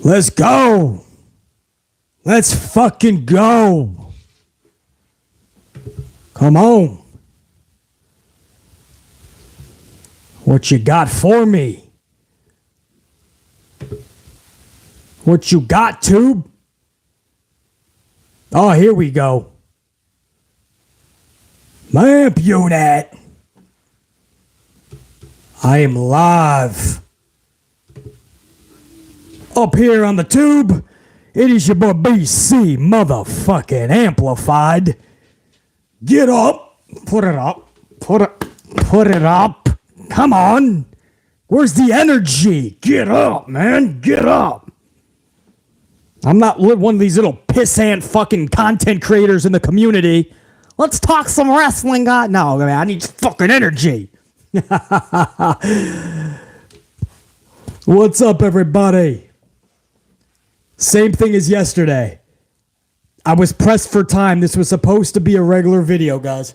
Let's go. Let's fucking go. Come on. What you got for me? What you got, Tube? Oh, here we go. Lamp unit. I am live. Up here on the tube, it is your boy BC motherfucking amplified. Get up. Put it up. Put it up. Come on. Where's the energy? Get up, man. Get up. I'm not one of these little pissant fucking content creators in the community. Let's talk some wrestling, God. No, man, I need fucking energy. What's up, everybody? Same thing as yesterday. I was pressed for time. This was supposed to be a regular video, guys.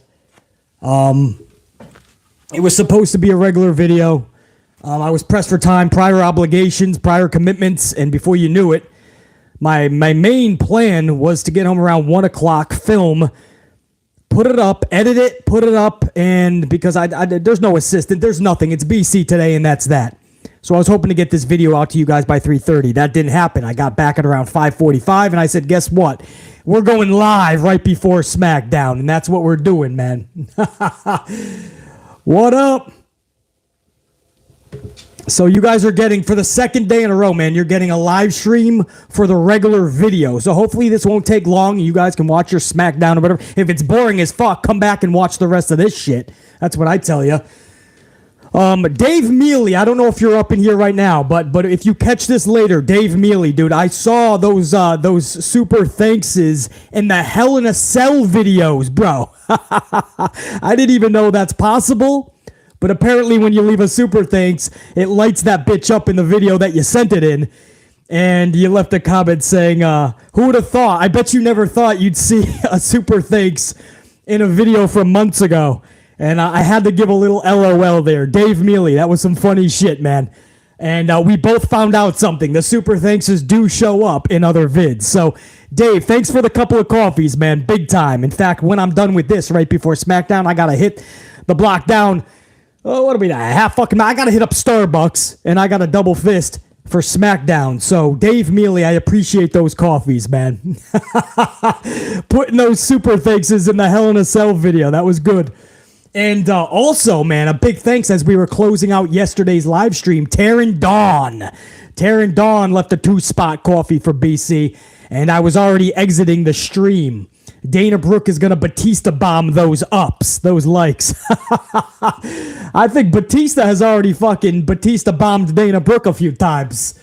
It was supposed to be a regular video. I was pressed for time, prior obligations, prior commitments, and before you knew it, my main plan was to get home around 1 o'clock, film, put it up, edit it, put it up, and because I there's no assistant, there's nothing. It's BC today, and that's that. So I was hoping to get this video out to you guys by 3:30. That didn't happen. I got back at around 5:45, and I said, guess what? We're going live right before Smackdown, and that's what we're doing, man. What up? So you guys are getting, for the second day in a row, man, you're getting a live stream for the regular video. So hopefully this won't take long. You guys can watch your Smackdown or whatever. If it's boring as fuck, come back and watch the rest of this shit. That's what I tell you. Dave Mealy, I don't know if you're up in here right now, but if you catch this later, Dave Mealy, dude, I saw those super thankses in the Hell in a Cell videos, bro. I didn't even know that's possible, but apparently when you leave a super thanks, it lights that bitch up in the video that you sent it in, and you left a comment saying, who would have thought? I bet you never thought you'd see a super thanks in a video from months ago. And I had to give a little LOL there. Dave Mealy, that was some funny shit, man. And we both found out something. The super thankses do show up in other vids. So, Dave, thanks for the couple of coffees, man. Big time. In fact, when I'm done with this right before Smackdown, I got to hit the block down. Oh, what are we at? I got to hit up Starbucks, and I got a double fist for Smackdown. So, Dave Mealy, I appreciate those coffees, man. Putting those super thankses in the Hell in a Cell video. That was good. And also, man, a big thanks as we were closing out yesterday's live stream, Taryn Dawn. Taryn Dawn left a 2-spot coffee for BC, and I was already exiting the stream. Dana Brooke is going to Batista bomb those ups, those likes. I think Batista has already fucking Batista bombed Dana Brooke a few times.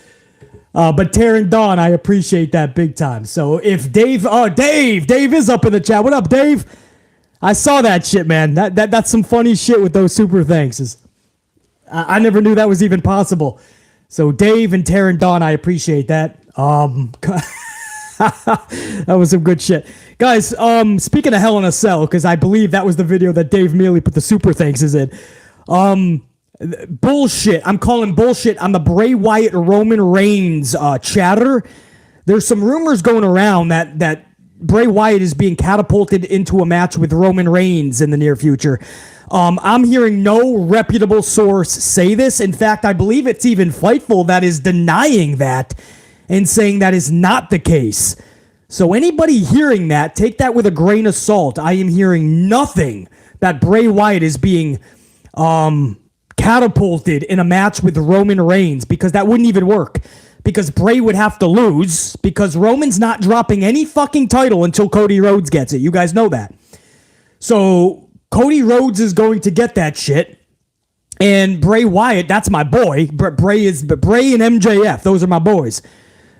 But Taryn Dawn, I appreciate that big time. So if Dave is up in the chat. What up, Dave? I saw that shit, man. That's some funny shit with those super thanks. I never knew that was even possible. So Dave and Taryn Dawn, I appreciate that. That was some good shit. Guys, speaking of Hell in a Cell, because I believe that was the video that Dave Mealy put the super thanks in. Bullshit. I'm calling bullshit on the Bray Wyatt Roman Reigns chatter. There's some rumors going around that Bray Wyatt is being catapulted into a match with Roman Reigns in the near future. I'm hearing no reputable source say this. In fact, I believe it's even Fightful that is denying that and saying that is not the case. So anybody hearing that, take that with a grain of salt. I am hearing nothing that Bray Wyatt is being catapulted in a match with Roman Reigns, because that wouldn't even work. Because Bray would have to lose, because Roman's not dropping any fucking title until Cody Rhodes gets it. You guys know that. So Cody Rhodes is going to get that shit. And Bray Wyatt, that's my boy. Bray and MJF, those are my boys.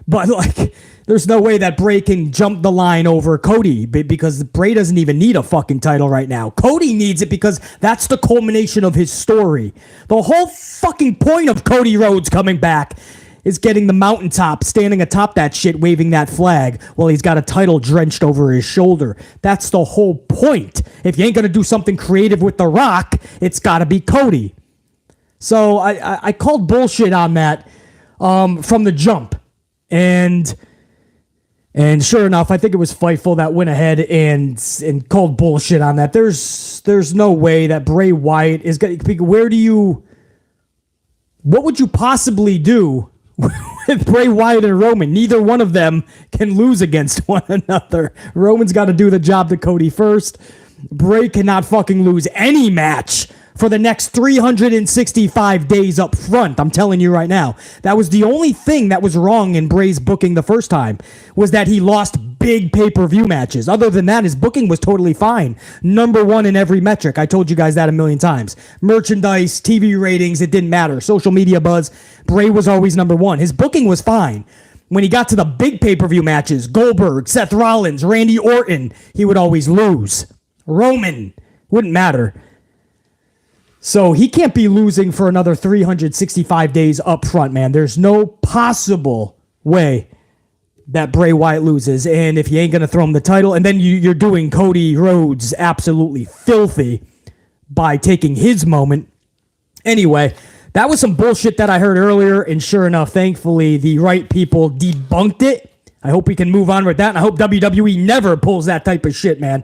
But like, there's no way that Bray can jump the line over Cody, because Bray doesn't even need a fucking title right now. Cody needs it because that's the culmination of his story. The whole fucking point of Cody Rhodes coming back is getting the mountaintop, standing atop that shit, waving that flag while he's got a title drenched over his shoulder. That's the whole point. If you ain't going to do something creative with The Rock, it's got to be Cody. So I called bullshit on that from the jump. And sure enough, I think it was Fightful that went ahead and called bullshit on that. There's no way that Bray Wyatt is going to... What would you possibly do with Bray Wyatt and Roman? Neither one of them can lose against one another. Roman's got to do the job to Cody first. Bray cannot fucking lose any match for the next 365 days up front. I'm telling you right now. That was the only thing that was wrong in Bray's booking the first time, was that he lost big pay-per-view matches. Other than that, his booking was totally fine. Number one in every metric. I told you guys that a million times. Merchandise, TV ratings, it didn't matter. Social media buzz, Bray was always number one. His booking was fine. When he got to the big pay-per-view matches, Goldberg, Seth Rollins, Randy Orton, he would always lose. Roman, wouldn't matter. So he can't be losing for another 365 days up front, man. There's no possible way that Bray Wyatt loses. And if you ain't going to throw him the title, and then you're doing Cody Rhodes absolutely filthy by taking his moment. Anyway, that was some bullshit that I heard earlier. And sure enough, thankfully, the right people debunked it. I hope we can move on with that. And I hope WWE never pulls that type of shit, man.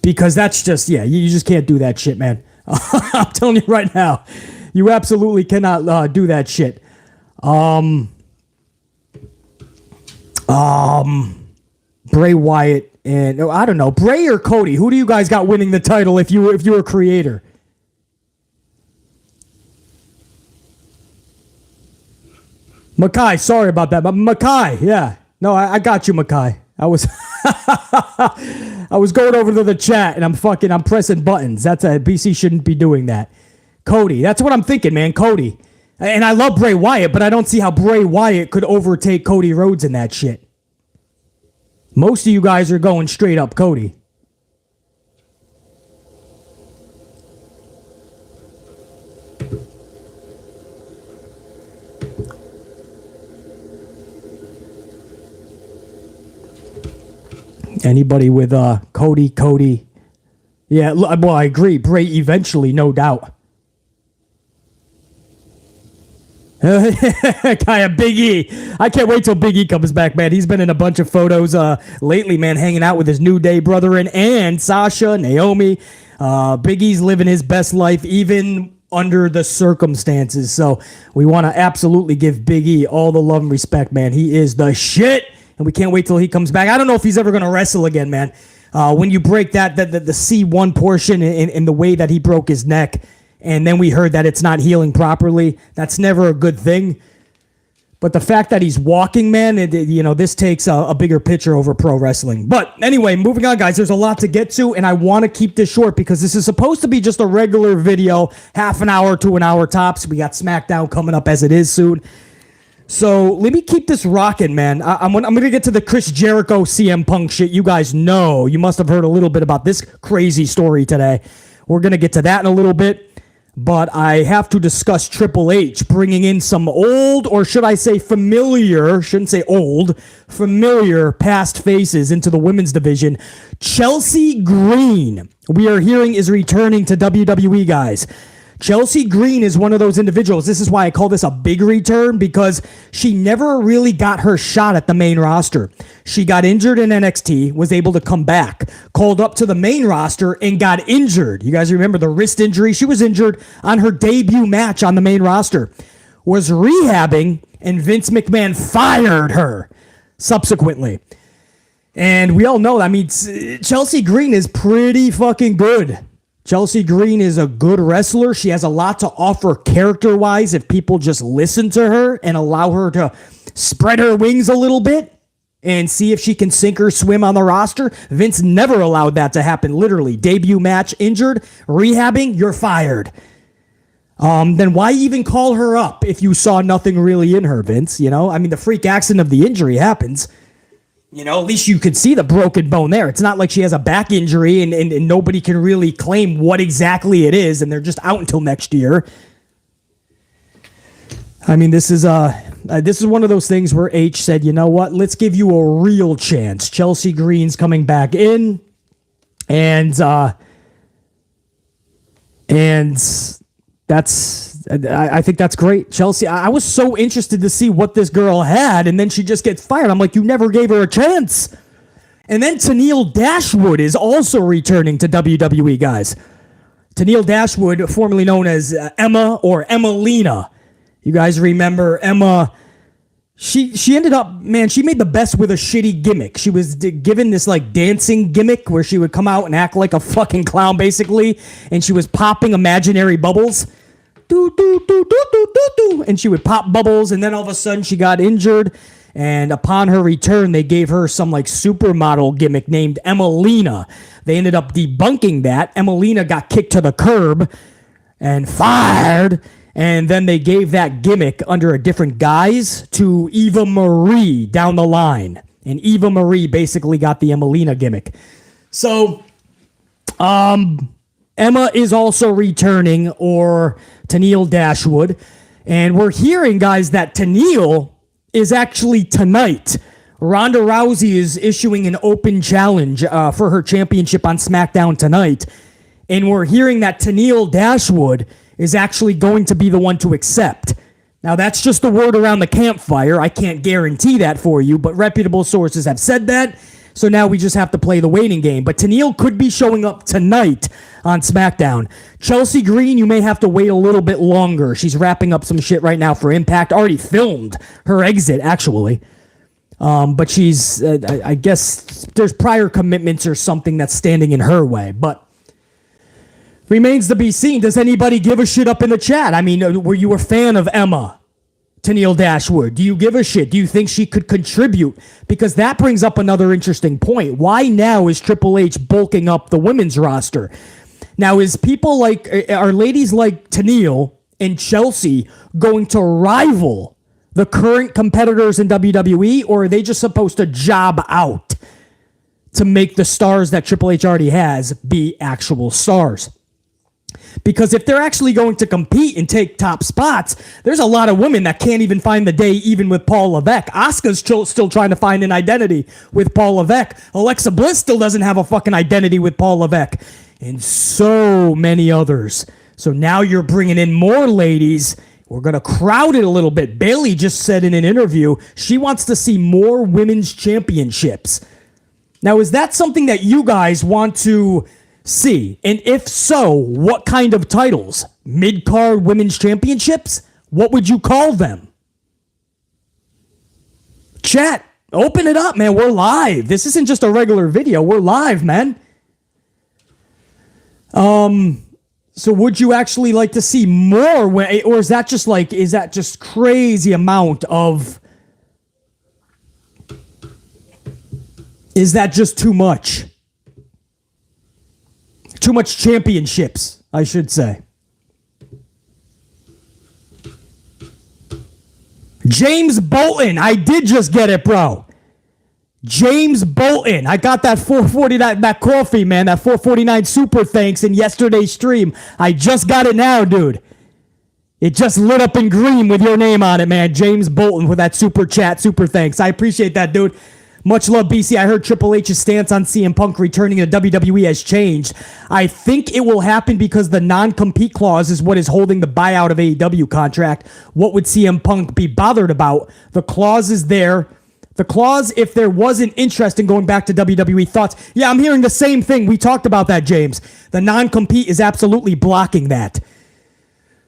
Because that's just, you just can't do that shit, man. I'm telling you right now, you absolutely cannot do that shit. Bray Wyatt and, I don't know, Bray or Cody, who do you guys got winning the title if you were a creator? Makai, sorry about that, but Makai, yeah. No, I got you, Makai. I was going over to the chat and I'm pressing buttons. BC shouldn't be doing that. Cody, that's what I'm thinking, man. Cody. And I love Bray Wyatt, but I don't see how Bray Wyatt could overtake Cody Rhodes in that shit. Most of you guys are going straight up Cody. Anybody with Cody? Yeah, well, I agree. Bray eventually, no doubt. Kaya, Big E. I can't wait till Big E comes back, man. He's been in a bunch of photos lately, man, hanging out with his New Day brethren and Sasha, Naomi. Big E's living his best life, even under the circumstances. So we want to absolutely give Big E all the love and respect, man. He is the shit. And we can't wait till he comes back. I don't know if he's ever going to wrestle again, man. When you break the C1 portion in the way that he broke his neck, and then we heard that it's not healing properly, that's never a good thing. But the fact that he's walking, man, this takes a bigger picture over pro wrestling. But anyway, moving on, guys. There's a lot to get to, and I want to keep this short because this is supposed to be just a regular video, half an hour to an hour tops. We got SmackDown coming up as it is soon. So let me keep this rocking, man. I'm going to get to the Chris Jericho CM Punk shit. You guys know. You must have heard a little bit about this crazy story today. We're going to get to that in a little bit. But I have to discuss Triple H bringing in some old, or should I say familiar, shouldn't say old, familiar past faces into the women's division. Chelsea Green, we are hearing, is returning to WWE, guys. Chelsea Green is one of those individuals. This is why I call this a big return, because she never really got her shot at the main roster. She got injured in NXT, was able to come back, called up to the main roster, and got injured. You guys remember the wrist injury? She was injured on her debut match on the main roster, was rehabbing, and Vince McMahon fired her subsequently. And we all know, I mean, Chelsea Green is pretty fucking good. Chelsea Green is a good wrestler. She has a lot to offer character-wise if people just listen to her and allow her to spread her wings a little bit and see if she can sink or swim on the roster. Vince never allowed that to happen, literally. Debut match, injured, rehabbing, you're fired. Then why even call her up if you saw nothing really in her, Vince? You know, I mean, the freak accident of the injury happens. You know, at least you could see the broken bone there. It's not like she has a back injury and nobody can really claim what exactly it is, and they're just out until next year. I mean, this is one of those things where H said, you know what, let's give you a real chance. Chelsea Green's coming back in, and that's I think that's great. Chelsea, I was so interested to see what this girl had, and then she just gets fired. I'm like, you never gave her a chance. And then Tennille Dashwood is also returning to WWE, guys. Tennille Dashwood, formerly known as Emma or Emmalina. You guys remember Emma? She ended up, man, she made the best with a shitty gimmick. She was given this like dancing gimmick where she would come out and act like a fucking clown, basically, and she was popping imaginary bubbles. Do, do, do, do, do, do, do. And she would pop bubbles, and then all of a sudden she got injured. And upon her return, they gave her some like supermodel gimmick named Emmalina. They ended up debunking that. Emmalina got kicked to the curb and fired. And then they gave that gimmick under a different guise to Eva Marie down the line. And Eva Marie basically got the Emmalina gimmick. So, Emma is also returning, or Tennille Dashwood. And we're hearing, guys, that Tennille is actually tonight. Ronda Rousey is issuing an open challenge for her championship on SmackDown tonight. And we're hearing that Tennille Dashwood is actually going to be the one to accept. Now, that's just the word around the campfire. I can't guarantee that for you, but reputable sources have said that. So now we just have to play the waiting game. But Tennille could be showing up tonight on SmackDown. Chelsea Green, you may have to wait a little bit longer. She's wrapping up some shit right now for Impact. Already filmed her exit, actually. But she's, I guess, there's prior commitments or something that's standing in her way. But remains to be seen. Does anybody give a shit up in the chat? I mean, were you a fan of Emma? Tennille Dashwood, do you give a shit? Do you think she could contribute? Because that brings up another interesting point. Why now is Triple H bulking up the women's roster? Now, are ladies like Tennille and Chelsea going to rival the current competitors in WWE, or are they just supposed to job out to make the stars that Triple H already has be actual stars? Because if they're actually going to compete and take top spots, there's a lot of women that can't even find the day, even with Paul Levesque. Asuka's still trying to find an identity with Paul Levesque. Alexa Bliss still doesn't have a fucking identity with Paul Levesque. And so many others. So now you're bringing in more ladies. We're going to crowd it a little bit. Bayley just said in an interview she wants to see more women's championships. Now, is that something that you guys want to see? And if so, what kind of titles? Mid-card women's championships? What would you call them? Chat, open it up, man. We're live. This isn't just a regular video. We're live, man. So would you actually like to see more, or is that just crazy amount of, is that just too much? Too much championships, I should say. James Bolton, I did just get it, bro. James Bolton, I got that 449, that coffee, man, that 449 super thanks in yesterday's stream. I just got it now, dude. It just lit up in green with your name on it, man. James Bolton with that super chat, super thanks. I appreciate that, dude. Much love, BC. I heard Triple H's stance on CM Punk returning to WWE has changed. I think it will happen because the non-compete clause is what is holding the buyout of AEW contract. What would CM Punk be bothered about? The clause is there. The clause, if there wasn't interest in going back to WWE, thoughts. Yeah, I'm hearing the same thing. We talked about that, James. The non-compete is absolutely blocking that.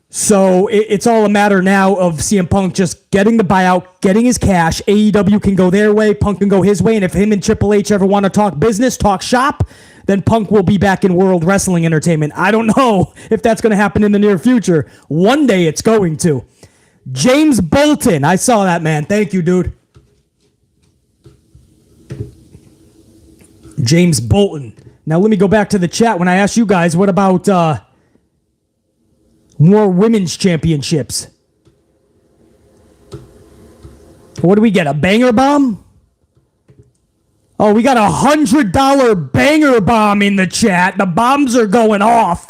So it's all a matter now of CM Punk just getting the buyout, getting his cash. AEW can go their way, Punk can go his way, and if him and Triple H ever want to talk business, talk shop, then Punk will be back in World Wrestling Entertainment. I don't know if that's going to happen in the near future. One day it's going to. James Bolton, I saw that, man. Thank you, dude. James Bolton. Now let me go back to the chat when I asked you guys, what about more women's championships? What do we get? A banger bomb? Oh, we got $100 banger bomb in the chat. The bombs are going off.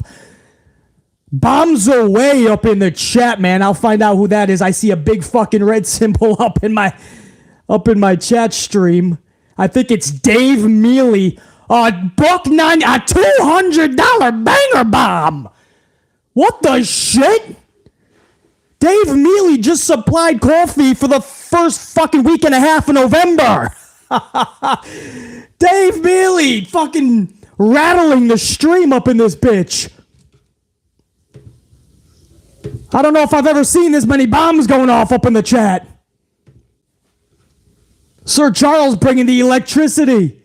Bombs are way up in the chat, man. I'll find out who that is. I see a big fucking red symbol up in my chat stream. I think it's Dave Mealy. $200 banger bomb. What the shit? Dave Mealy just supplied coffee for the first fucking week and a half of November. Dave Mealy fucking rattling the stream up in this bitch. I don't know if I've ever seen this many bombs going off up in the chat. Sir Charles bringing the electricity.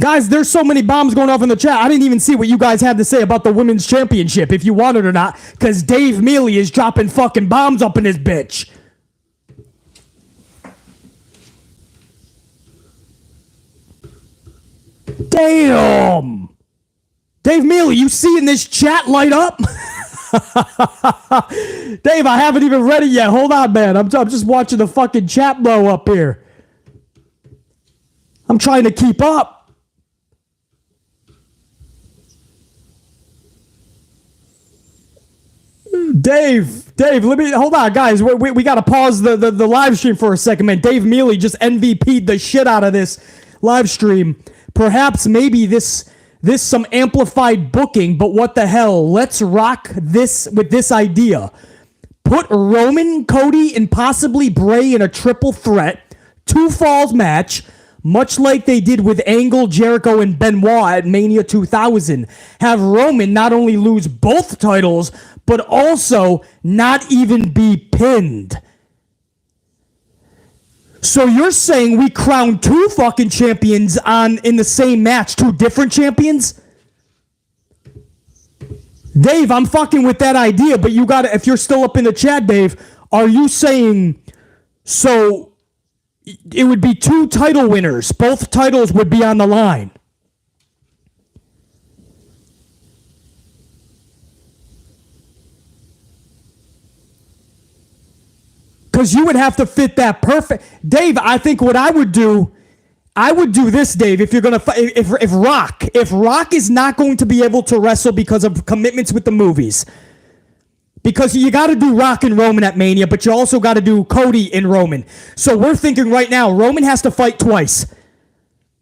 Guys, there's so many bombs going off in the chat. I didn't even see what you guys had to say about the women's championship, if you want it or not, because Dave Mealy is dropping fucking bombs up in this bitch. Damn. Dave Mealy, you seeing this chat light up? Dave, I haven't even read it yet. Hold on, man. I'm just watching the fucking chat blow up here. I'm trying to keep up. Dave, let me, hold on, guys. We got to pause the live stream for a second, man. Dave Mealy just MVP'd the shit out of this live stream. Perhaps maybe this some amplified booking, but what the hell? Let's rock this with this idea. Put Roman, Cody, and possibly Bray in a triple threat, 2 falls match, much like they did with Angle, Jericho, and Benoit at Mania 2000. Have Roman not only lose both titles, but also not even be pinned. So you're saying we crown 2 fucking champions in the same match, 2 different champions? Dave, I'm fucking with that idea, but you gotta, if you're still up in the chat, Dave, are you saying, so it would be 2 title winners, both titles would be on the line? Because you would have to fit that perfect. Dave, I think what I would do this, Dave, if you're going to, if Rock is not going to be able to wrestle because of commitments with the movies, because you got to do Rock and Roman at Mania, but you also got to do Cody and Roman. So we're thinking right now, Roman has to fight twice.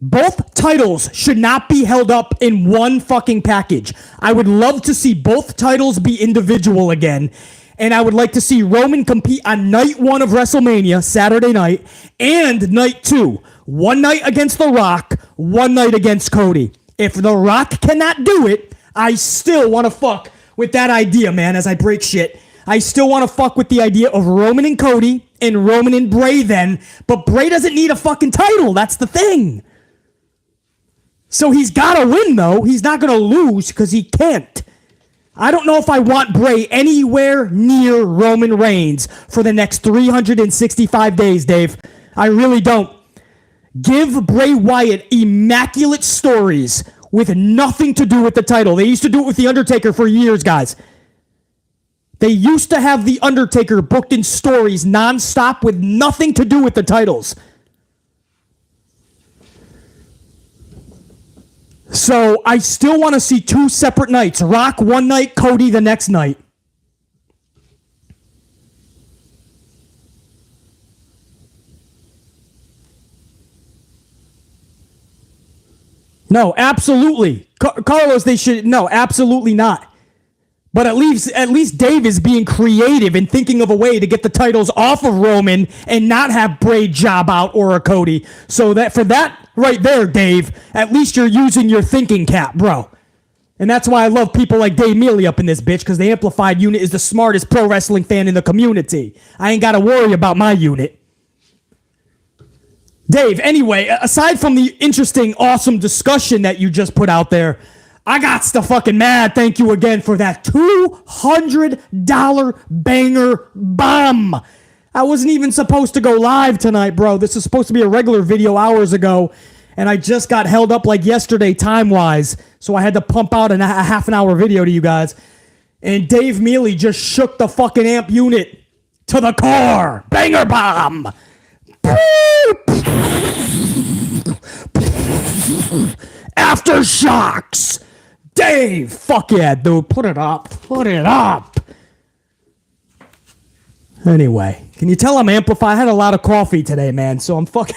Both titles should not be held up in one fucking package. I would love to see both titles be individual again. And I would like to see Roman compete on night 1 of WrestleMania, Saturday night, and night 2. One night against The Rock, one night against Cody. If The Rock cannot do it, I still want to fuck with that idea, man, as I break shit. I still want to fuck with the idea of Roman and Cody and Roman and Bray then, but Bray doesn't need a fucking title. That's the thing. So he's got to win, though. He's not going to lose because he can't. I don't know if I want Bray anywhere near Roman Reigns for the next 365 days, Dave. I really don't. Give Bray Wyatt immaculate stories with nothing to do with the title. They used to do it with The Undertaker for years, guys. They used to have The Undertaker booked in stories nonstop with nothing to do with the titles. So I still want to see 2 separate nights. Rock one night, Cody the next night. No, absolutely. Carlos, they should, no, absolutely not. But at least Dave is being creative and thinking of a way to get the titles off of Roman and not have Bray job out or a Cody. So that for that right there, Dave, at least you're using your thinking cap, bro. And that's why I love people like Dave Mealy up in this bitch, because the Amplified unit is the smartest pro wrestling fan in the community. I ain't got to worry about my unit. Dave, anyway, aside from the interesting, awesome discussion that you just put out there, I got to fucking mad. Thank you again for that $200 banger bomb. I wasn't even supposed to go live tonight, bro. This is supposed to be a regular video hours ago, and I just got held up like yesterday time-wise, so I had to pump out a half an hour video to you guys. And Dave Mealy just shook the fucking amp unit to the core. Banger bomb. Aftershocks. Dave, fuck yeah, dude. Put it up. Put it up. Anyway, can you tell I'm amplified? I had a lot of coffee today, man, so I'm fucking...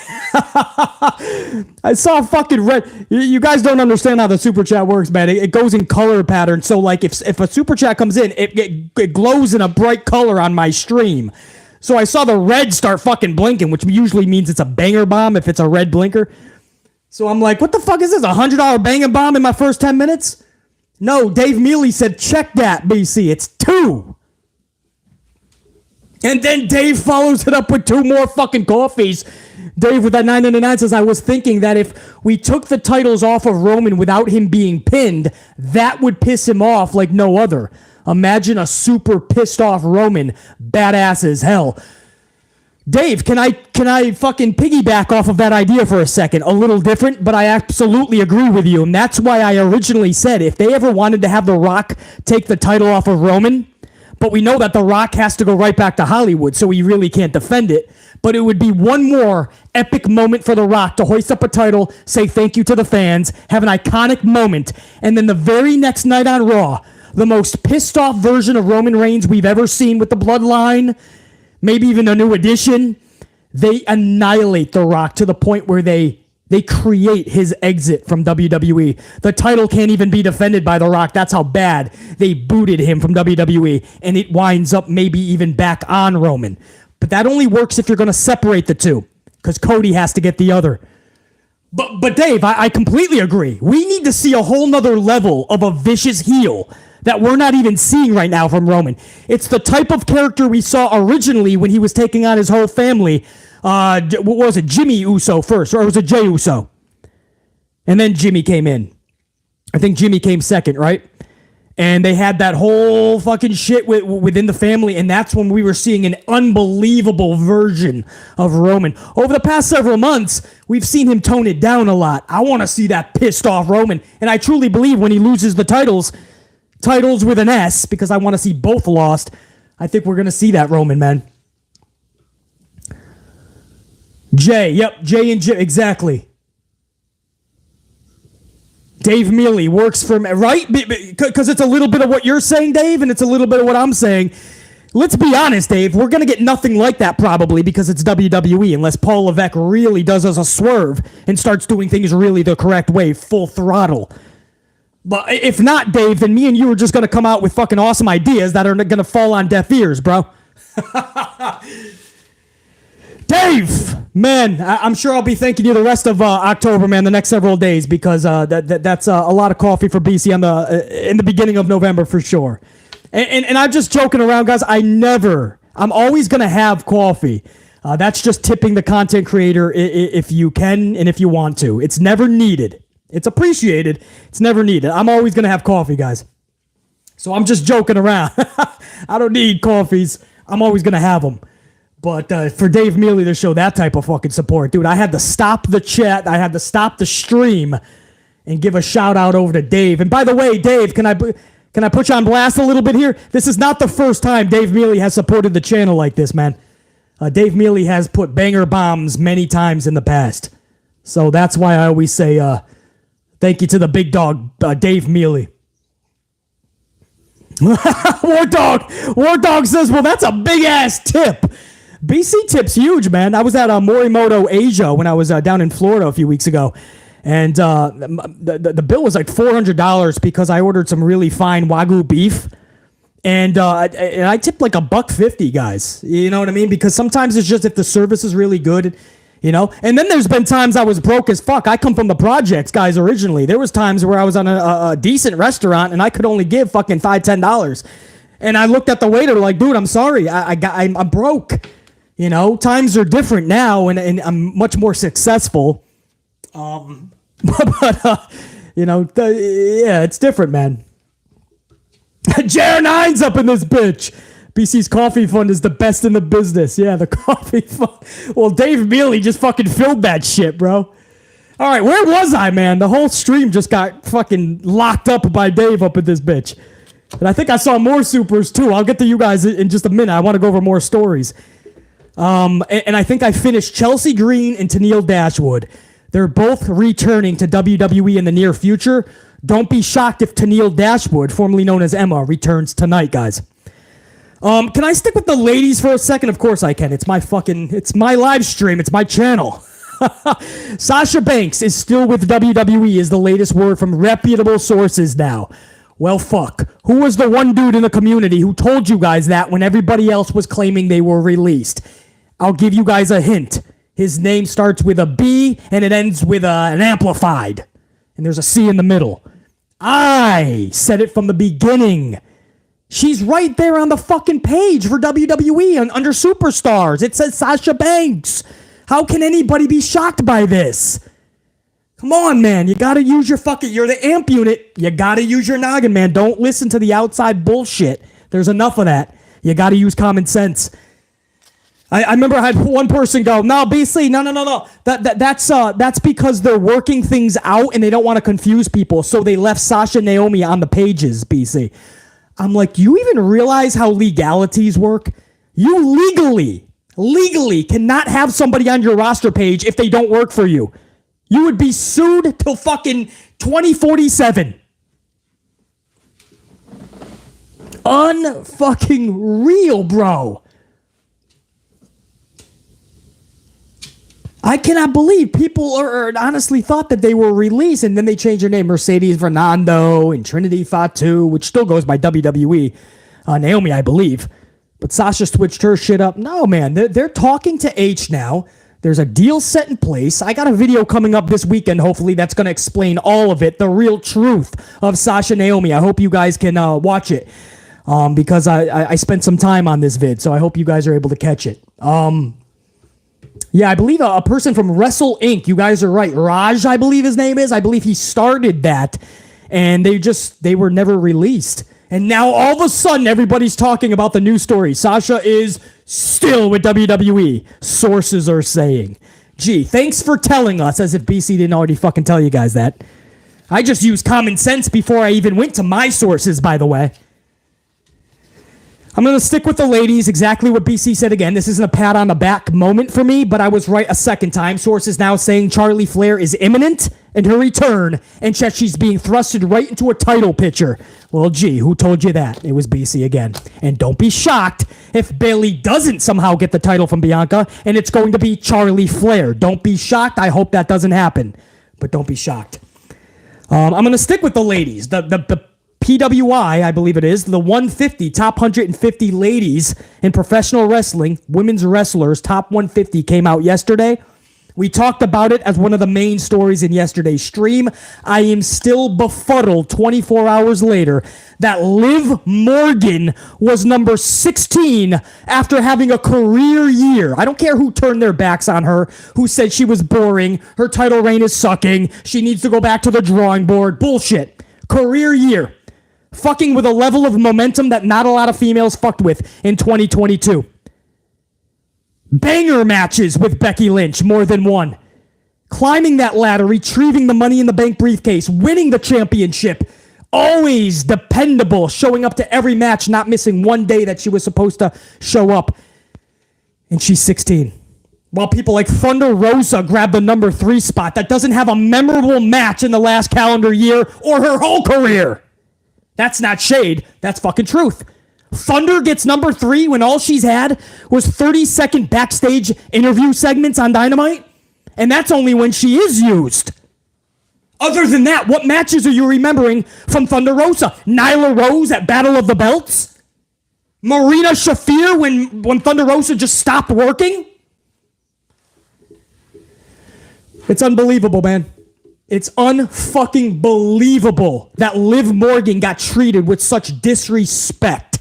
I saw fucking red... You guys don't understand how the super chat works, man. It goes in color pattern, so like if a super chat comes in, it glows in a bright color on my stream. So I saw the red start fucking blinking, which usually means it's a banger bomb if it's a red blinker. So I'm like, what the fuck is this, $100 banger bomb in my first 10 minutes? No, Dave Mealy said, check that, BC, it's 2. And then Dave follows it up with 2 more fucking coffees. Dave with that $9.99 says, I was thinking that if we took the titles off of Roman without him being pinned, that would piss him off like no other. Imagine a super pissed off Roman, badass as hell. Dave, can I fucking piggyback off of that idea for a second? A little different, but I absolutely agree with you. And that's why I originally said if they ever wanted to have The Rock take the title off of Roman... But we know that The Rock has to go right back to Hollywood, so he really can't defend it. But it would be one more epic moment for The Rock to hoist up a title, say thank you to the fans, have an iconic moment, and then the very next night on Raw, the most pissed off version of Roman Reigns we've ever seen with the Bloodline, maybe even a new edition, they annihilate The Rock to the point where they create his exit from WWE. The title can't even be defended by The Rock. That's how bad they booted him from WWE. And it winds up maybe even back on Roman. But that only works if you're going to separate the two. Because Cody has to get the other. But Dave, I completely agree. We need to see a whole nother level of a vicious heel that we're not even seeing right now from Roman. It's the type of character we saw originally when he was taking on his whole family. What was it? Jimmy Uso first, or was it Jey Uso? And then Jimmy came in. I think Jimmy came second, right? And they had that whole fucking shit within the family, and that's when we were seeing an unbelievable version of Roman. Over the past several months, we've seen him tone it down a lot. I want to see that pissed off Roman, and I truly believe when he loses the titles with an S, because I want to see both lost, I think we're going to see that Roman, man. Jay and Jay, exactly. Dave Mealy works for me, right? Because it's a little bit of what you're saying, Dave, and it's a little bit of what I'm saying. Let's be honest, Dave. We're going to get nothing like that probably because it's WWE, unless Paul Levesque really does us a swerve and starts doing things really the correct way, full throttle. But if not, Dave, then me and you are just going to come out with fucking awesome ideas that are going to fall on deaf ears, bro. Dave, man, I'm sure I'll be thanking you the rest of October, man, the next several days, because that's a lot of coffee for BC in the beginning of November for sure. And I'm just joking around, guys. I'm always going to have coffee. That's just tipping the content creator if you can and if you want to. It's never needed. It's appreciated. It's never needed. I'm always going to have coffee, guys. So I'm just joking around. I don't need coffees. I'm always going to have them. But for Dave Mealy to show that type of fucking support, dude, I had to stop the chat. I had to stop the stream and give a shout out over to Dave. And by the way, Dave, can I put you on blast a little bit here? This is not the first time Dave Mealy has supported the channel like this, man. Dave Mealy has put banger bombs many times in the past. So that's why I always say thank you to the big dog, Dave Mealy. War Dog says, well, that's a big-ass tip. BC tip's huge, man. I was at Morimoto, Asia, when I was down in Florida a few weeks ago. And the bill was like $400 because I ordered some really fine Wagyu beef. And I tipped like $1.50, guys. You know what I mean? Because sometimes it's just if the service is really good, you know? And then there's been times I was broke as fuck. I come from the projects, guys, originally. There was times where I was on a decent restaurant and I could only give fucking $5, $10. And I looked at the waiter like, dude, I'm sorry. I'm broke. You know, times are different now, and I'm much more successful. But you know, yeah, it's different, man. JR9's up in this bitch. BC's coffee fund is the best in the business. Yeah, the coffee fund. Well, Dave Mealy just fucking filled that shit, bro. All right, where was I, man? The whole stream just got fucking locked up by Dave up in this bitch. And I think I saw more supers, too. I'll get to you guys in just a minute. I want to go over more stories. And I think I finished Chelsea Green and Tennille Dashwood. They're both returning to WWE in the near future. Don't be shocked if Tennille Dashwood, formerly known as Emma, returns tonight, guys. Can I stick with the ladies for a second? Of course I can. It's my live stream. It's my channel. Sasha Banks is still with WWE is the latest word from reputable sources now. Well, fuck. Who was the one dude in the community who told you guys that when everybody else was claiming they were released? I'll give you guys a hint. His name starts with a B and it ends with an amplified. And there's a C in the middle. I said it from the beginning. She's right there on the fucking page for WWE and under Superstars. It says Sasha Banks. How can anybody be shocked by this? Come on, man. You gotta use your you're the amp unit. You gotta use your noggin, man. Don't listen to the outside bullshit. There's enough of that. You gotta use common sense. I remember I had one person go, no, BC, no. That's because they're working things out and they don't want to confuse people. So they left Sasha and Naomi on the pages, BC. I'm like, you even realize how legalities work? You legally cannot have somebody on your roster page if they don't work for you. You would be sued till fucking 2047. Unfucking real, bro. I cannot believe people honestly thought that they were released and then they changed their name. Mercedes Fernando and Trinity Fatu, which still goes by WWE. Naomi, I believe. But Sasha switched her shit up. No, man, they're talking to H now. There's a deal set in place. I got a video coming up this weekend, hopefully, that's going to explain all of it, the real truth of Sasha and Naomi. I hope you guys can watch it because I spent some time on this vid, so I hope you guys are able to catch it. Yeah, I believe a person from Wrestle Inc., you guys are right. Raj, I believe his name is. I believe he started that, and they were never released. And now all of a sudden, everybody's talking about the new story. Sasha is still with WWE, sources are saying. Gee, thanks for telling us, as if BC didn't already fucking tell you guys that. I just used common sense before I even went to my sources, by the way. I'm going to stick with the ladies, exactly what BC said again. This isn't a pat on the back moment for me, but I was right a second time. Sources now saying Charlie Flair is imminent in her return, and she's being thrusted right into a title picture. Well, gee, who told you that? It was BC again. And don't be shocked if Bayley doesn't somehow get the title from Bianca, and it's going to be Charlie Flair. Don't be shocked. I hope that doesn't happen, but don't be shocked. I'm going to stick with the ladies. The PWI, I believe it is, the 150, top 150 ladies in professional wrestling, women's wrestlers, top 150 came out yesterday. We talked about it as one of the main stories in yesterday's stream. I am still befuddled 24 hours later that Liv Morgan was number 16 after having a career year. I don't care who turned their backs on her, who said she was boring, her title reign is sucking, she needs to go back to the drawing board. Bullshit. Career year. Fucking with a level of momentum that not a lot of females fucked with in 2022. Banger matches with Becky Lynch, more than one. Climbing that ladder, retrieving the Money in the Bank briefcase, winning the championship. Always dependable, showing up to every match, not missing one day that she was supposed to show up. And she's 16. While people like Thunder Rosa grab the number 3 spot that doesn't have a memorable match in the last calendar year or her whole career. That's not shade. That's fucking truth. Thunder gets number 3 when all she's had was 30-second backstage interview segments on Dynamite. And that's only when she is used. Other than that, what matches are you remembering from Thunder Rosa? Nyla Rose at Battle of the Belts? Marina Shafir when Thunder Rosa just stopped working? It's unbelievable, man. It's unfucking believable that Liv Morgan got treated with such disrespect.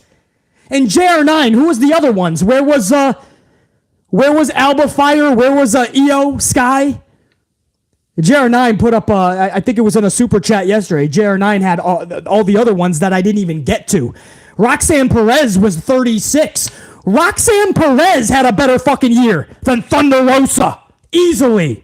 And JR9, who was the other ones? Where was Alba Fire? Where was EO Sky? JR9 put up, I think it was in a super chat yesterday. JR9 had all the other ones that I didn't even get to. Roxanne Perez was 36. Roxanne Perez had a better fucking year than Thunder Rosa. Easily.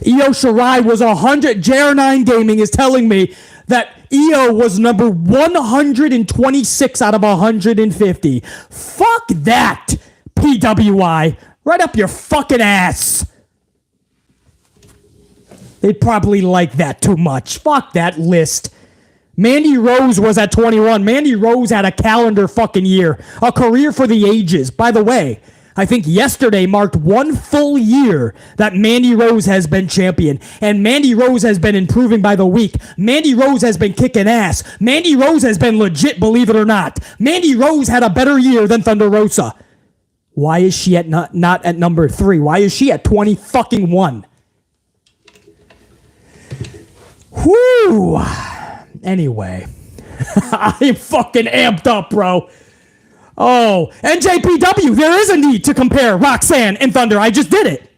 Io Shirai was 100. JR9 Gaming is telling me that Io was number 126 out of 150. Fuck that, PWI. Right up your fucking ass. They'd probably like that too much. Fuck that list. Mandy Rose was at 21. Mandy Rose had a calendar fucking year. A career for the ages. By the way, I think yesterday marked 1 full year that Mandy Rose has been champion. And Mandy Rose has been improving by the week. Mandy Rose has been kicking ass. Mandy Rose has been legit, believe it or not. Mandy Rose had a better year than Thunder Rosa. Why is she at not at number 3? Why is she at 20-1? Whew. Anyway, I'm fucking amped up, bro. Oh, NJPW, there is a need to compare Roxanne and Thunder. I just did it.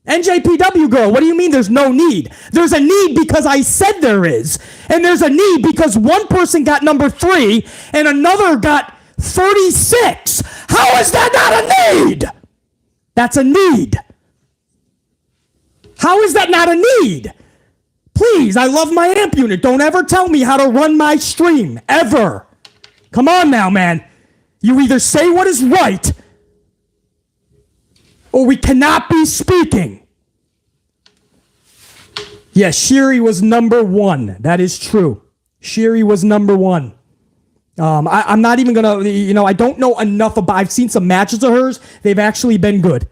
NJPW girl, what do you mean there's no need? There's a need because I said there is. And there's a need because one person got number 3 and another got 36. How is that not a need? That's a need. How is that not a need? Please, I love my amp unit. Don't ever tell me how to run my stream. Ever. Come on now, man. You either say what is right, or we cannot be speaking. Yes, Sherry was number 1. That is true. Sherry was number 1. I'm not even going to, I don't know enough about, I've seen some matches of hers. They've actually been good.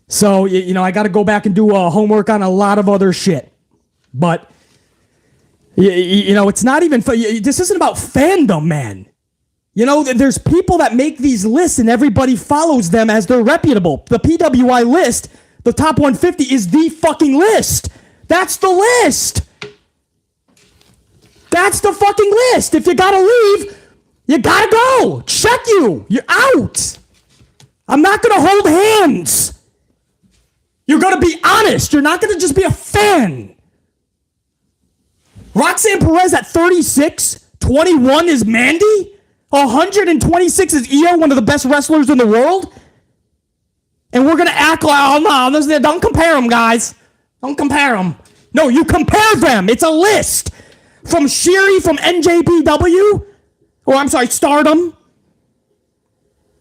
So, I got to go back and do homework on a lot of other shit. But, it's not even, this isn't about fandom, man. There's people that make these lists and everybody follows them as they're reputable. The PWI list, the top 150 is the fucking list. That's the list. That's the fucking list. If you gotta leave, you gotta go. Check you. You're out. I'm not gonna hold hands. You're gonna be honest. You're not gonna just be a fan. Roxanne Perez at 36, 21 is Mandy? 126 is Io, one of the best wrestlers in the world? And we're going to act like, oh no, don't compare them, guys. Don't compare them. No, you compare them. It's a list. From Sherry from NJPW, Stardom,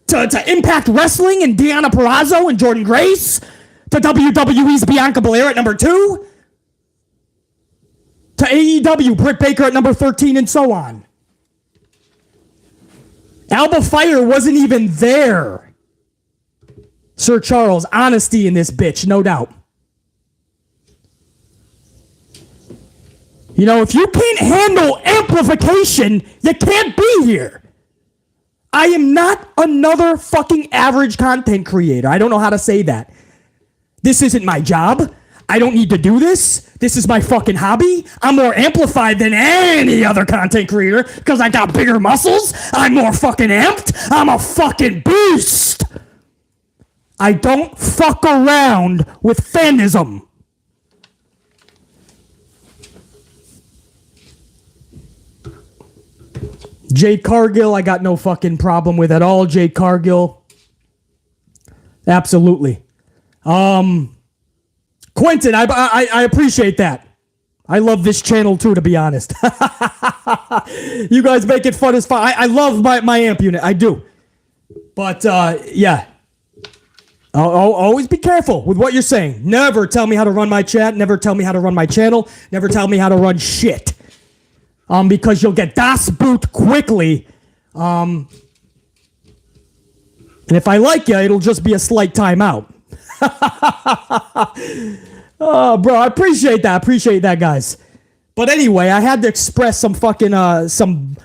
to Impact Wrestling and Deonna Purrazzo and Jordynne Grace, to WWE's Bianca Belair at number 2, to AEW, Britt Baker at number 13, and so on. Alba Fire wasn't even there. Sir Charles, honesty in this bitch, no doubt. If you can't handle amplification, you can't be here. I am not another fucking average content creator. I don't know how to say that. This isn't my job. I don't need to do this. This is my fucking hobby. I'm more amplified than any other content creator because I got bigger muscles. I'm more fucking amped. I'm a fucking beast. I don't fuck around with fanism. Jade Cargill, I got no fucking problem with at all. Jade Cargill. Absolutely. Quentin, I appreciate that. I love this channel too, to be honest. You guys make it fun as fun. I love my amp unit. I do. But, yeah. I'll always be careful with what you're saying. Never tell me how to run my chat. Never tell me how to run my channel. Never tell me how to run shit. Because you'll get Das Boot quickly. And if I like you, it'll just be a slight timeout. Oh, bro, I appreciate that. Appreciate that, guys. But anyway, I had to express some fucking some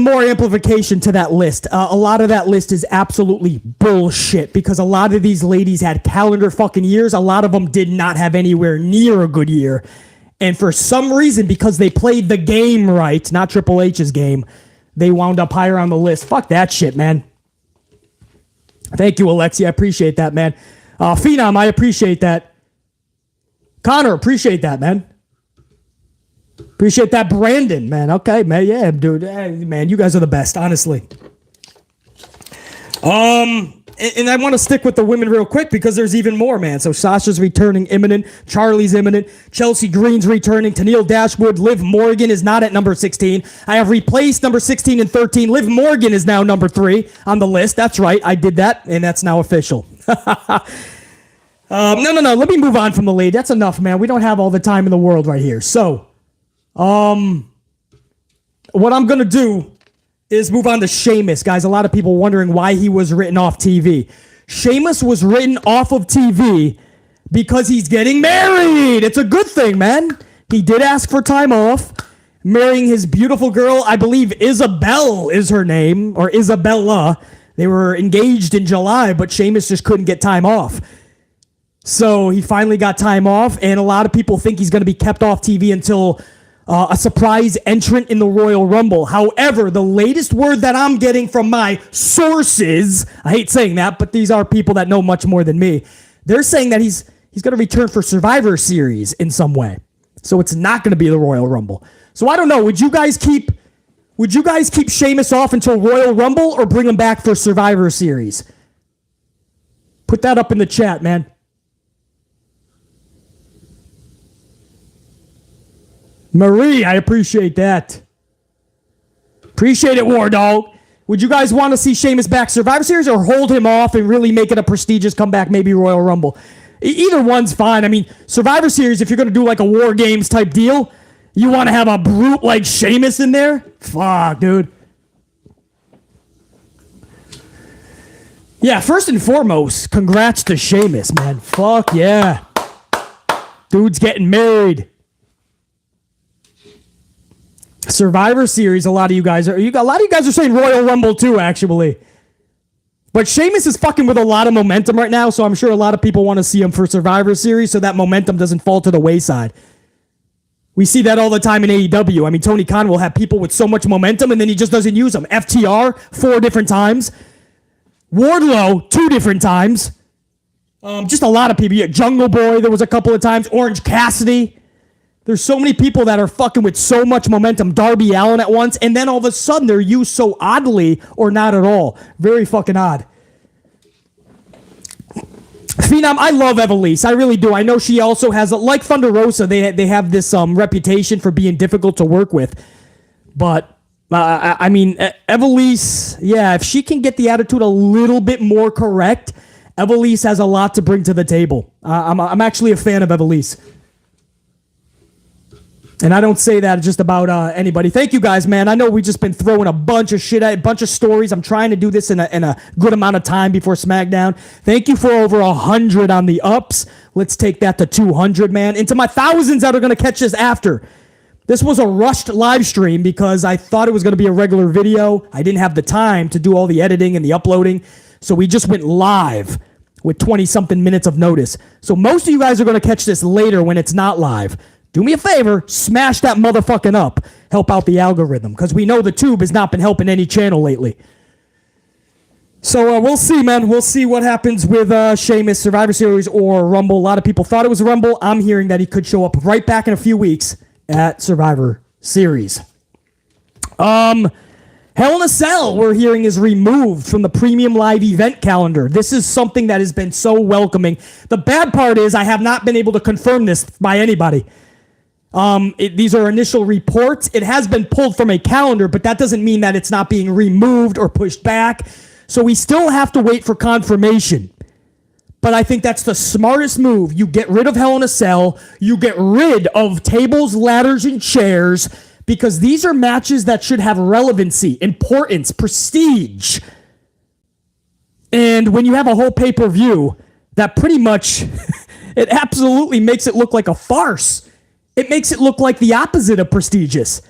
more amplification to that list. A lot of that list is absolutely bullshit because a lot of these ladies had calendar fucking years. A lot of them did not have anywhere near a good year. And for some reason, because they played the game right, not Triple H's game, they wound up higher on the list. Fuck that shit, man. Thank you, Alexia. I appreciate that, man. Phenom, I appreciate that. Connor, appreciate that, man. Appreciate that, Brandon, man. Okay, man. Yeah, dude. Hey, man, you guys are the best, honestly. And I want to stick with the women real quick because there's even more, man. So Sasha's returning imminent. Charlie's imminent. Chelsea Green's returning. Tennille Dashwood. Liv Morgan is not at number 16. I have replaced number 16 and 13. Liv Morgan is now number 3 on the list. That's right. I did that, and that's now official. No. Let me move on from the lead. That's enough, man. We don't have all the time in the world right here. So, What I'm going to do is move on to Sheamus, guys. A lot of people wondering why he was written off TV. Sheamus was written off of TV because he's getting married. It's a good thing, man. He did ask for time off, marrying his beautiful girl. I believe Isabel is her name, or Isabella. They were engaged in July, but Sheamus just couldn't get time off. So he finally got time off, and a lot of people think he's going to be kept off TV until a surprise entrant in the Royal Rumble. However, the latest word that I'm getting from my sources, I hate saying that, but these are people that know much more than me. They're saying that he's going to return for Survivor Series in some way. So it's not going to be the Royal Rumble. So I don't know. Would you guys keep Sheamus off until Royal Rumble or bring him back for Survivor Series? Put that up in the chat, man. Marie, I appreciate that. Appreciate it, War Dog. Would you guys want to see Sheamus back Survivor Series or hold him off and really make it a prestigious comeback, maybe Royal Rumble? Either one's fine. I mean, Survivor Series, if you're going to do like a War Games type deal, you want to have a brute like Sheamus in there? Fuck, dude. Yeah, first and foremost, congrats to Sheamus, man. Fuck yeah. Dude's getting married. Survivor Series, a lot of you guys are saying Royal Rumble too, actually. But Sheamus is fucking with a lot of momentum right now, so I'm sure a lot of people want to see him for Survivor Series so that momentum doesn't fall to the wayside. We see that all the time in AEW. I mean, Tony Khan will have people with so much momentum and then he just doesn't use them. FTR, 4 different times. Wardlow, 2 different times. Just a lot of people. Yeah, Jungle Boy, there was a couple of times. Orange Cassidy. There's so many people that are fucking with so much momentum. Darby Allin at once, and then all of a sudden they're used so oddly or not at all. Very fucking odd. Phenom, I love Evilise. I really do. I know she also has, like Thunder Rosa, they have this reputation for being difficult to work with. But, I mean, Evilise, yeah, if she can get the attitude a little bit more correct, Evilise has a lot to bring to the table. I'm actually a fan of Evilise. And I don't say that just about anybody. Thank you guys, man. I know we've just been throwing a bunch of shit, a bunch of stories. I'm trying to do this in a good amount of time before SmackDown. Thank you for over 100 on the ups. Let's take that to 200, man. Into my thousands that are going to catch this after. This was a rushed live stream because I thought it was going to be a regular video. I didn't have the time to do all the editing and the uploading. So we just went live with 20-something minutes of notice. So most of you guys are going to catch this later when it's not live. Do me a favor, smash that motherfucking up. Help out the algorithm, because we know the tube has not been helping any channel lately. So we'll see, man. We'll see what happens with Sheamus, Survivor Series, or Rumble. A lot of people thought it was a Rumble. I'm hearing that he could show up right back in a few weeks at Survivor Series. Hell in a Cell, we're hearing, is removed from the premium live event calendar. This is something that has been so welcoming. The bad part is I have not been able to confirm this by anybody. These are initial reports. It has been pulled from a calendar, but that doesn't mean that it's not being removed or pushed back. So we still have to wait for confirmation. But I think that's the smartest move. You get rid of Hell in a Cell. You get rid of tables, ladders, and chairs, because these are matches that should have relevancy, importance, prestige. And when you have a whole pay-per-view, that pretty much, it absolutely makes it look like a farce. It makes it look like the opposite of prestigious.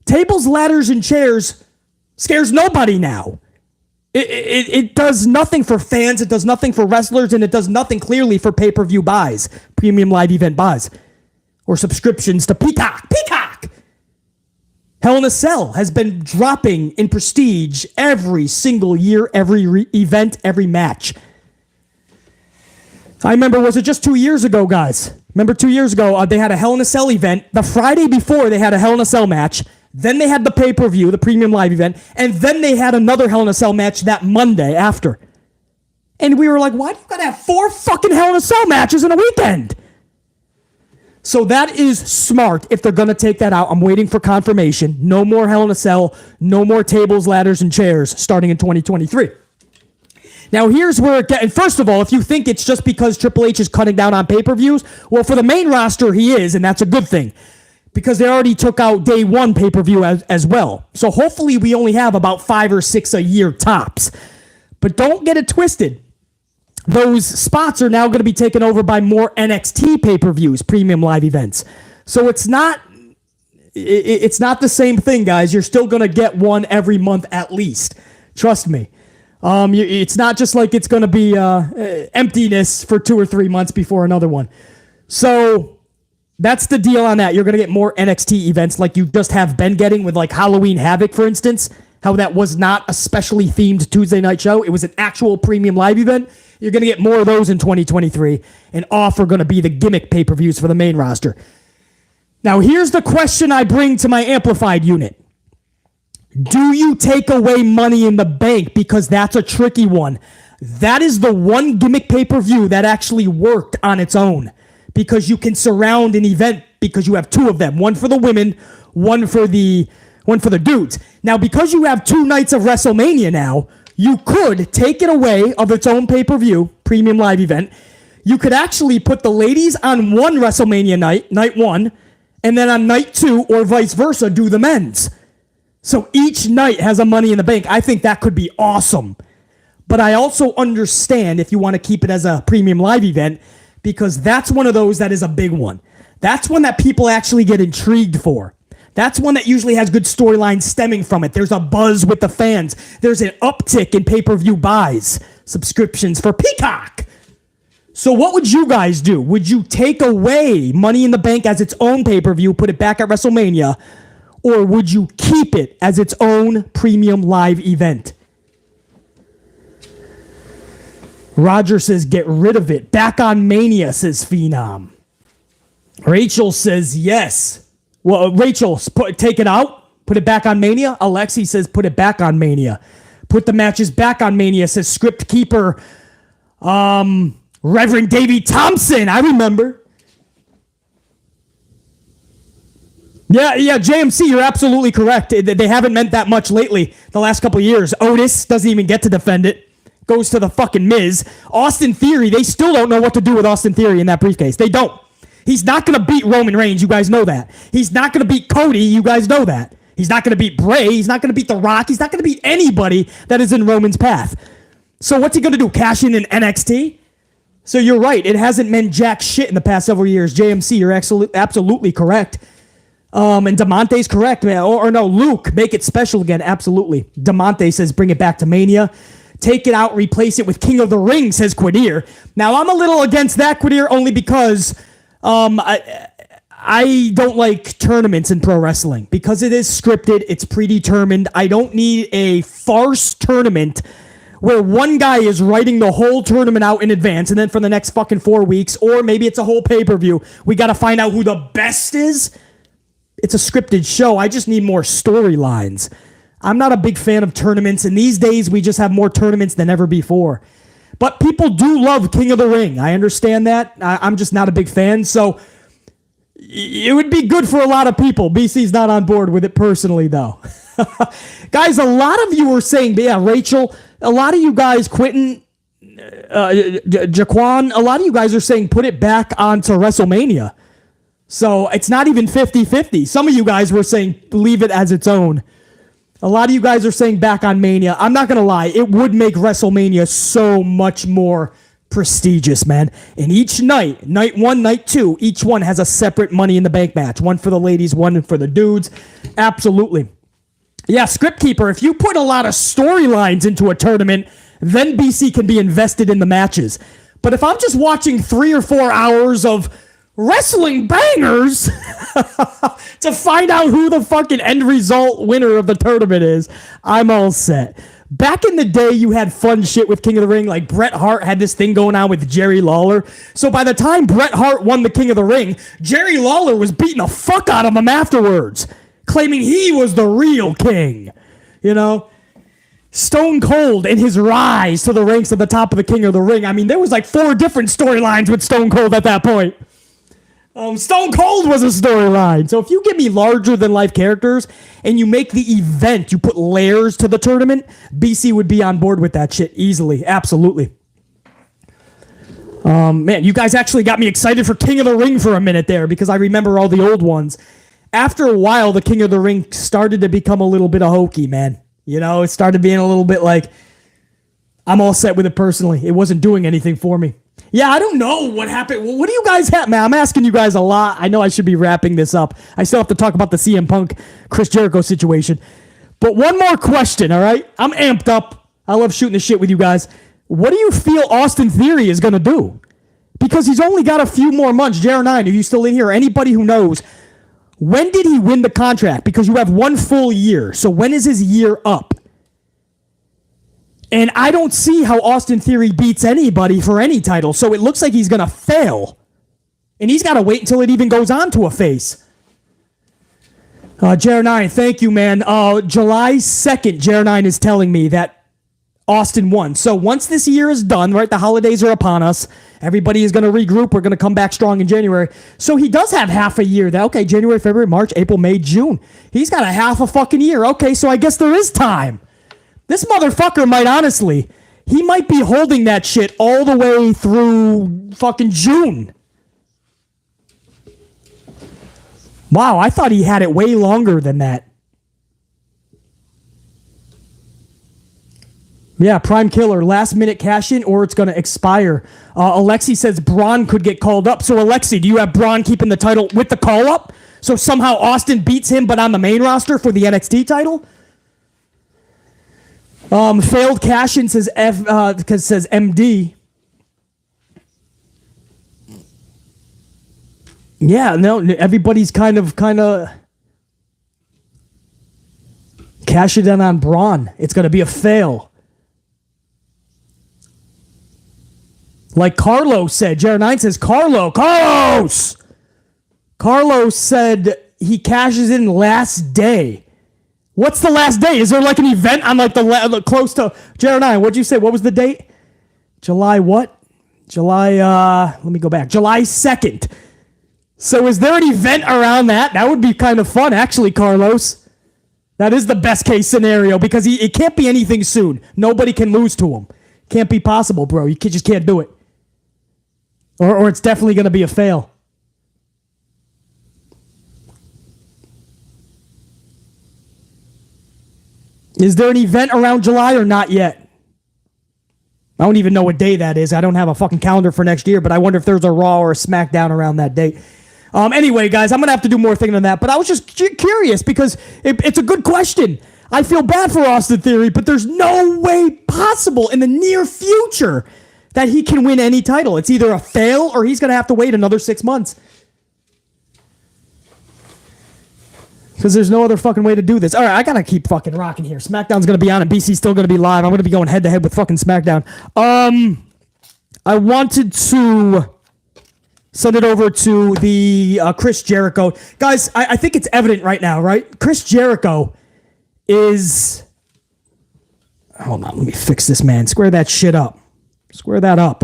Tables, ladders, and chairs scares nobody now. It does nothing for fans, it does nothing for wrestlers, and it does nothing clearly for pay-per-view buys, premium live event buys, or subscriptions to Peacock. Hell in a Cell has been dropping in prestige every single year, every event, every match. I remember, was it just 2 years ago, guys? Remember 2 years ago, they had a Hell in a Cell event. The Friday before, they had a Hell in a Cell match. Then they had the pay-per-view, the premium live event. And then they had another Hell in a Cell match that Monday after. And we were like, why do you gotta have 4 fucking Hell in a Cell matches in a weekend? So that is smart if they're gonna take that out. I'm waiting for confirmation. No more Hell in a Cell. No more tables, ladders, and chairs starting in 2023. Now, here's where it gets... And first of all, if you think it's just because Triple H is cutting down on pay-per-views, well, for the main roster, he is, and that's a good thing. because they already took out day one pay-per-view as well. So hopefully we only have about 5 or 6 a year tops. But don't get it twisted. Those spots are now going to be taken over by more NXT pay-per-views, premium live events. So it's not the same thing, guys. You're still going to get one every month at least. Trust me. It's not just like it's going to be emptiness for 2 or 3 months before another one. So that's the deal on that. You're going to get more NXT events like you just have been getting with like Halloween Havoc, for instance, how that was not a specially themed Tuesday night show. It was an actual premium live event. You're going to get more of those in 2023, and off are going to be the gimmick pay-per-views for the main roster. Now, here's the question I bring to my amplified unit. Do you take away Money in the Bank? Because that's a tricky one. That is the one gimmick pay-per-view that actually worked on its own, because you can surround an event because you have 2 of them, one for the women, one for the dudes. Now, because you have 2 nights of WrestleMania now, you could take it away of its own pay-per-view, premium live event. You could actually put the ladies on one WrestleMania night, night 1, and then on night 2, or vice versa, do the men's. So each night has a Money in the Bank. I think that could be awesome. But I also understand if you want to keep it as a premium live event, because that's one of those that is a big one. That's one that people actually get intrigued for. That's one that usually has good storylines stemming from it. There's a buzz with the fans. There's an uptick in pay-per-view buys, subscriptions for Peacock. So what would you guys do? Would you take away Money in the Bank as its own pay-per-view, put it back at WrestleMania, or would you keep it as its own premium live event? Roger says, get rid of it. Back on Mania, says Phenom. Rachel says, yes. Well, Rachel, take it out. Put it back on Mania. Alexi says, put it back on Mania. Put the matches back on Mania, says Script Keeper. Reverend Davey Thompson, I remember. Yeah, JMC, you're absolutely correct. They haven't meant that much lately, the last couple of years. Otis doesn't even get to defend it. Goes to the fucking Miz. Austin Theory, they still don't know what to do with Austin Theory in that briefcase. They don't. He's not going to beat Roman Reigns, you guys know that. He's not going to beat Cody, you guys know that. He's not going to beat Bray. He's not going to beat The Rock. He's not going to beat anybody that is in Roman's path. So what's he going to do, cash in NXT? So you're right, it hasn't meant jack shit in the past several years. JMC, you're absolutely correct. And DeMonte's correct, man. Or no, Luke, make it special again, absolutely. DeMonte says bring it back to Mania. Take it out, replace it with King of the Ring, says Quadir. Now, I'm a little against that, Quadir, only because I don't like tournaments in pro wrestling. Because it is scripted, it's predetermined. I don't need a farce tournament where one guy is writing the whole tournament out in advance, and then for the next fucking 4 weeks, or maybe it's a whole pay-per-view, we got to find out who the best is. It's a scripted show. I just need more storylines. I'm not a big fan of tournaments, and these days we just have more tournaments than ever before. But people do love King of the Ring. I understand that. I'm just not a big fan, so it would be good for a lot of people. BC's not on board with it personally, though. Guys, a lot of you were saying, yeah, Rachel, a lot of you guys, Quentin, Jaquan, a lot of you guys are saying put it back onto WrestleMania. So it's not even 50-50. Some of you guys were saying leave it as its own. A lot of you guys are saying back on Mania. I'm not going to lie. It would make WrestleMania so much more prestigious, man. And each night, night 1, night 2, each one has a separate Money in the Bank match. One for the ladies, one for the dudes. Absolutely. Yeah, Script Keeper, if you put a lot of storylines into a tournament, then BC can be invested in the matches. But if I'm just watching 3 or 4 hours of wrestling bangers to find out who the fucking end result winner of the tournament is, I'm all set. Back in the day, you had fun shit with King of the Ring. Like Bret Hart had this thing going on with Jerry Lawler. So by the time Bret Hart won the King of the Ring, Jerry Lawler was beating the fuck out of him afterwards, claiming he was the real king. You know? Stone Cold and his rise to the ranks at the top of the King of the Ring. I mean, there was like 4 different storylines with Stone Cold at that point. Stone Cold was a storyline. So if you give me larger than life characters and you make the event, you put layers to the tournament, BC would be on board with that shit easily. Absolutely. Man, you guys actually got me excited for King of the Ring for a minute there because I remember all the old ones. after a while, the King of the Ring started to become a little bit of hokey, man. You know, it started being a little bit like, I'm all set with it personally. It wasn't doing anything for me. Yeah, I don't know what happened. What do you guys have, man? I'm asking you guys a lot. I know I should be wrapping this up. I still have to talk about the CM Punk, Chris Jericho situation. But one more question, all right? I'm amped up. I love shooting the shit with you guys. What do you feel Austin Theory is going to do? Because he's only got a few more months. Jer9, are you still in here? Or anybody who knows, when did he win the contract? Because you have 1 full year. So when is his year up? And I don't see how Austin Theory beats anybody for any title. So it looks like he's going to fail. And he's got to wait until it even goes on to a face. Jer9, thank you, man. July 2nd, Jer9 is telling me that Austin won. So once this year is done, right, the holidays are upon us. Everybody is going to regroup. We're going to come back strong in January. So he does have half a year. Okay, January, February, March, April, May, June. He's got a half a fucking year. Okay, so I guess there is time. This motherfucker might honestly, he might be holding that shit all the way through fucking June. Wow, I thought he had it way longer than that. Yeah, Prime Killer, last minute cash in or it's going to expire. Alexi says Braun could get called up. So Alexi, do you have Braun keeping the title with the call up? So somehow Austin beats him but on the main roster for the NXT title? Failed cash in says says MD. Yeah, no, everybody's kind of cash it in on Braun. It's going to be a fail. Like Carlos said, Jer9 says, Carlos said he cashes in last day. What's the last day? Is there like an event on like the close to Jer9? What'd you say? What was the date? July what? Let me go back. July 2nd. So is there an event around that? That would be kind of fun, actually, Carlos. That is the best case scenario because it can't be anything soon. Nobody can lose to him. Can't be possible, bro. You just can't do it. Or it's definitely going to be a fail. Is there an event around July or not yet? I don't even know what day that is. I don't have a fucking calendar for next year, but I wonder if there's a Raw or a SmackDown around that date. Anyway, guys, I'm going to have to do more thinking on that, but I was just curious because it's a good question. I feel bad for Austin Theory, but there's no way possible in the near future that he can win any title. It's either a fail or he's going to have to wait another 6 months. Because there's no other fucking way to do this. All right, I got to keep fucking rocking here. SmackDown's going to be on and BC's still going to be live. I'm going to be going head-to-head with fucking SmackDown. I wanted to send it over to the Chris Jericho. Guys, I think it's evident right now, right? Chris Jericho is... Hold on, let me fix this, man. Square that shit up. Square that up.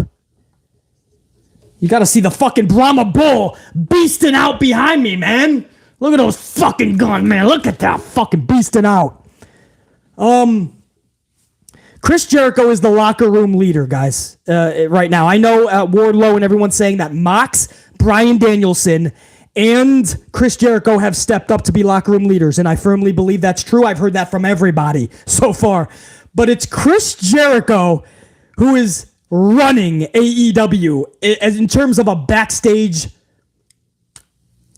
You got to see the fucking Brahma Bull beasting out behind me, man. Look at those fucking guns, man. Look at that fucking beasting out. Chris Jericho is the locker room leader, guys, right now. I know Wardlow and everyone's saying that Mox, Bryan Danielson, and Chris Jericho have stepped up to be locker room leaders, and I firmly believe that's true. I've heard that from everybody so far. But it's Chris Jericho who is running AEW in terms of a backstage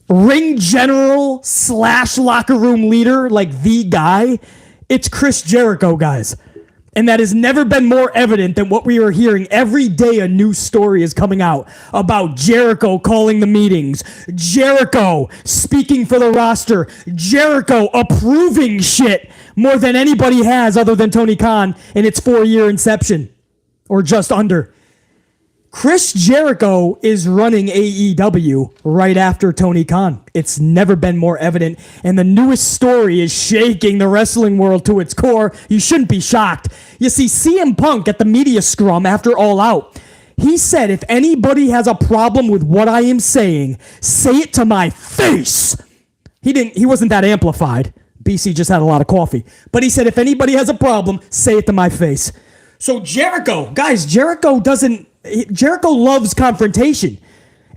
ring general / locker room leader, like the guy. It's Chris Jericho, guys. And that has never been more evident than what we are hearing. Every day a new story is coming out about Jericho calling the meetings, Jericho speaking for the roster, Jericho approving shit more than anybody has other than Tony Khan in its 4-year inception, or just under. Chris Jericho is running AEW right after Tony Khan. It's never been more evident, and the newest story is shaking the wrestling world to its core. You shouldn't be shocked. You see, CM Punk at the media scrum after All Out, he said, if anybody has a problem with what I am saying, say it to my face. He wasn't that amplified. BC just had a lot of coffee. But he said, if anybody has a problem, say it to my face. So Jericho, guys, Jericho loves confrontation.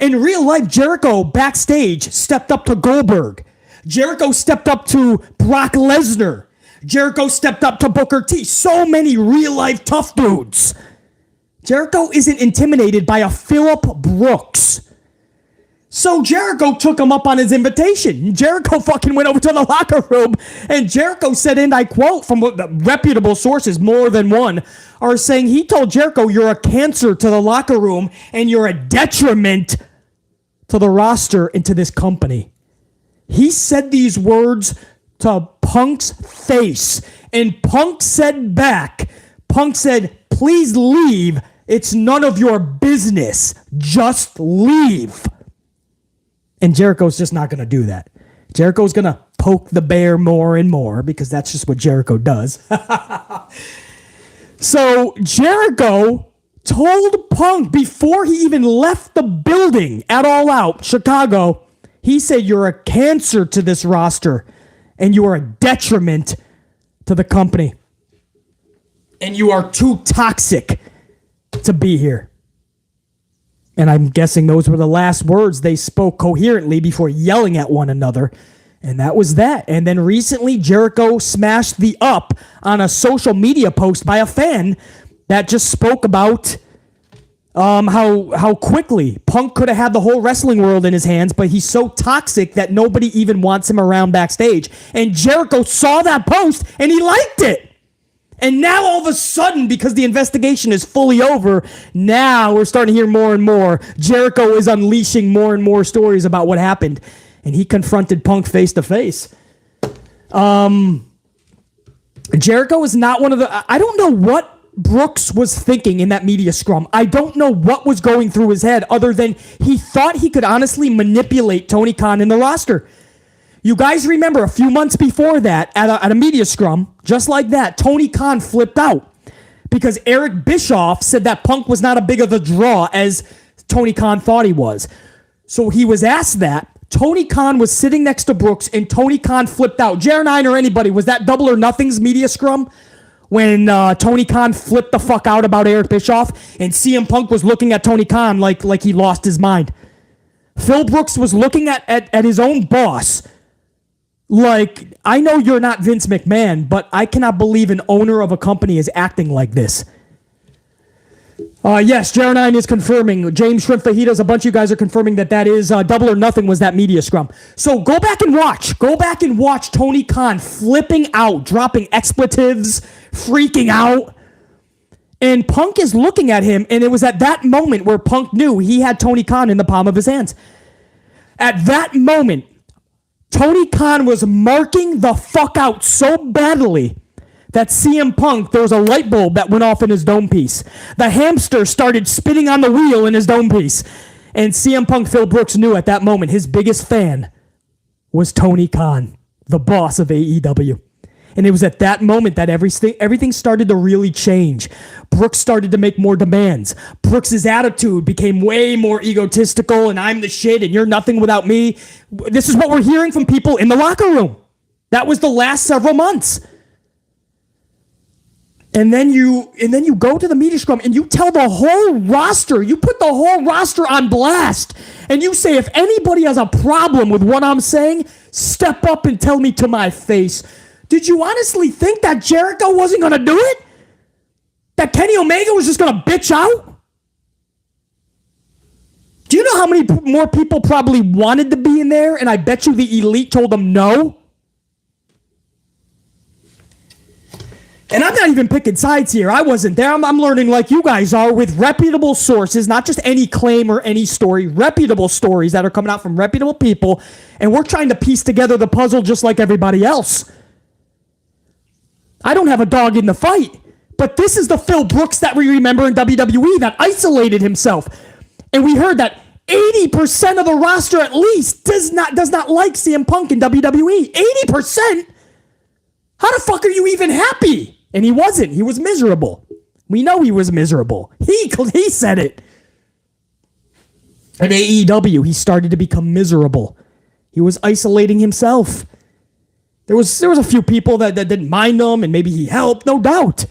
In real life, Jericho backstage stepped up to Goldberg. Jericho stepped up to Brock Lesnar. Jericho stepped up to Booker T. So many real-life tough dudes. Jericho isn't intimidated by a Phillip Brooks. So Jericho took him up on his invitation. Jericho fucking went over to the locker room, and Jericho said, and I quote from reputable sources, more than one, are saying he told Jericho, you're a cancer to the locker room, and you're a detriment to the roster and to this company. He said these words to Punk's face, and Punk said back, Punk said, please leave. It's none of your business. Just leave. And Jericho's just not going to do that. Jericho's going to poke the bear more and more because that's just what Jericho does. So Jericho told Punk before he even left the building at All Out, Chicago, he said, you're a cancer to this roster and you are a detriment to the company. And you are too toxic to be here. And I'm guessing those were the last words they spoke coherently before yelling at one another. And that was that. And then recently, Jericho smashed the up on a social media post by a fan that just spoke about how quickly Punk could have had the whole wrestling world in his hands, but he's so toxic that nobody even wants him around backstage. And Jericho saw that post and he liked it. And now all of a sudden, because the investigation is fully over, now we're starting to hear more and more. Jericho is unleashing more and more stories about what happened. And he confronted Punk face to face. Jericho is not one of the... I don't know what Brooks was thinking in that media scrum. I don't know what was going through his head other than he thought he could honestly manipulate Tony Khan in the roster. You guys remember a few months before that at a media scrum, just like that, Tony Khan flipped out because Eric Bischoff said that Punk was not as big of a draw as Tony Khan thought he was. So he was asked that. Tony Khan was sitting next to Brooks and Tony Khan flipped out. Jer9 or anybody, was that Double or Nothing's media scrum when Tony Khan flipped the fuck out about Eric Bischoff and CM Punk was looking at Tony Khan like he lost his mind? Phil Brooks was looking at his own boss like, I know you're not Vince McMahon, but I cannot believe an owner of a company is acting like this. Yes, Jer9 is confirming. James Shrimp Fajitas, a bunch of you guys are confirming that is Double or Nothing was that media scrum. So go back and watch. Go back and watch Tony Khan flipping out, dropping expletives, freaking out. And Punk is looking at him, and it was at that moment where Punk knew he had Tony Khan in the palm of his hands. At that moment, Tony Khan was marking the fuck out so badly that CM Punk, there was a light bulb that went off in his dome piece. The hamster started spinning on the wheel in his dome piece. And CM Punk, Phil Brooks knew at that moment his biggest fan was Tony Khan, the boss of AEW. And it was at that moment that everything started to really change. Brooks started to make more demands. Brooks' attitude became way more egotistical, and I'm the shit, and you're nothing without me. This is what we're hearing from people in the locker room. That was the last several months. And then you go to the media scrum, and you tell the whole roster, you put the whole roster on blast, and you say, if anybody has a problem with what I'm saying, step up and tell me to my face. Did you honestly think that Jericho wasn't going to do it? That Kenny Omega was just going to bitch out? Do you know how many more people probably wanted to be in there, and I bet you the Elite told them no? And I'm not even picking sides here. I wasn't there. I'm learning like you guys are with reputable sources, not just any claim or any story, reputable stories that are coming out from reputable people, and we're trying to piece together the puzzle just like everybody else. I don't have a dog in the fight, but this is the Phil Brooks that we remember in WWE that isolated himself. And we heard that 80% of the roster at least does not like CM Punk in WWE. 80%? How the fuck are you even happy? And he wasn't. He was miserable. We know he was miserable. He said it. At AEW, he started to become miserable. He was isolating himself. There was a few people that didn't mind him, and maybe he helped, no doubt.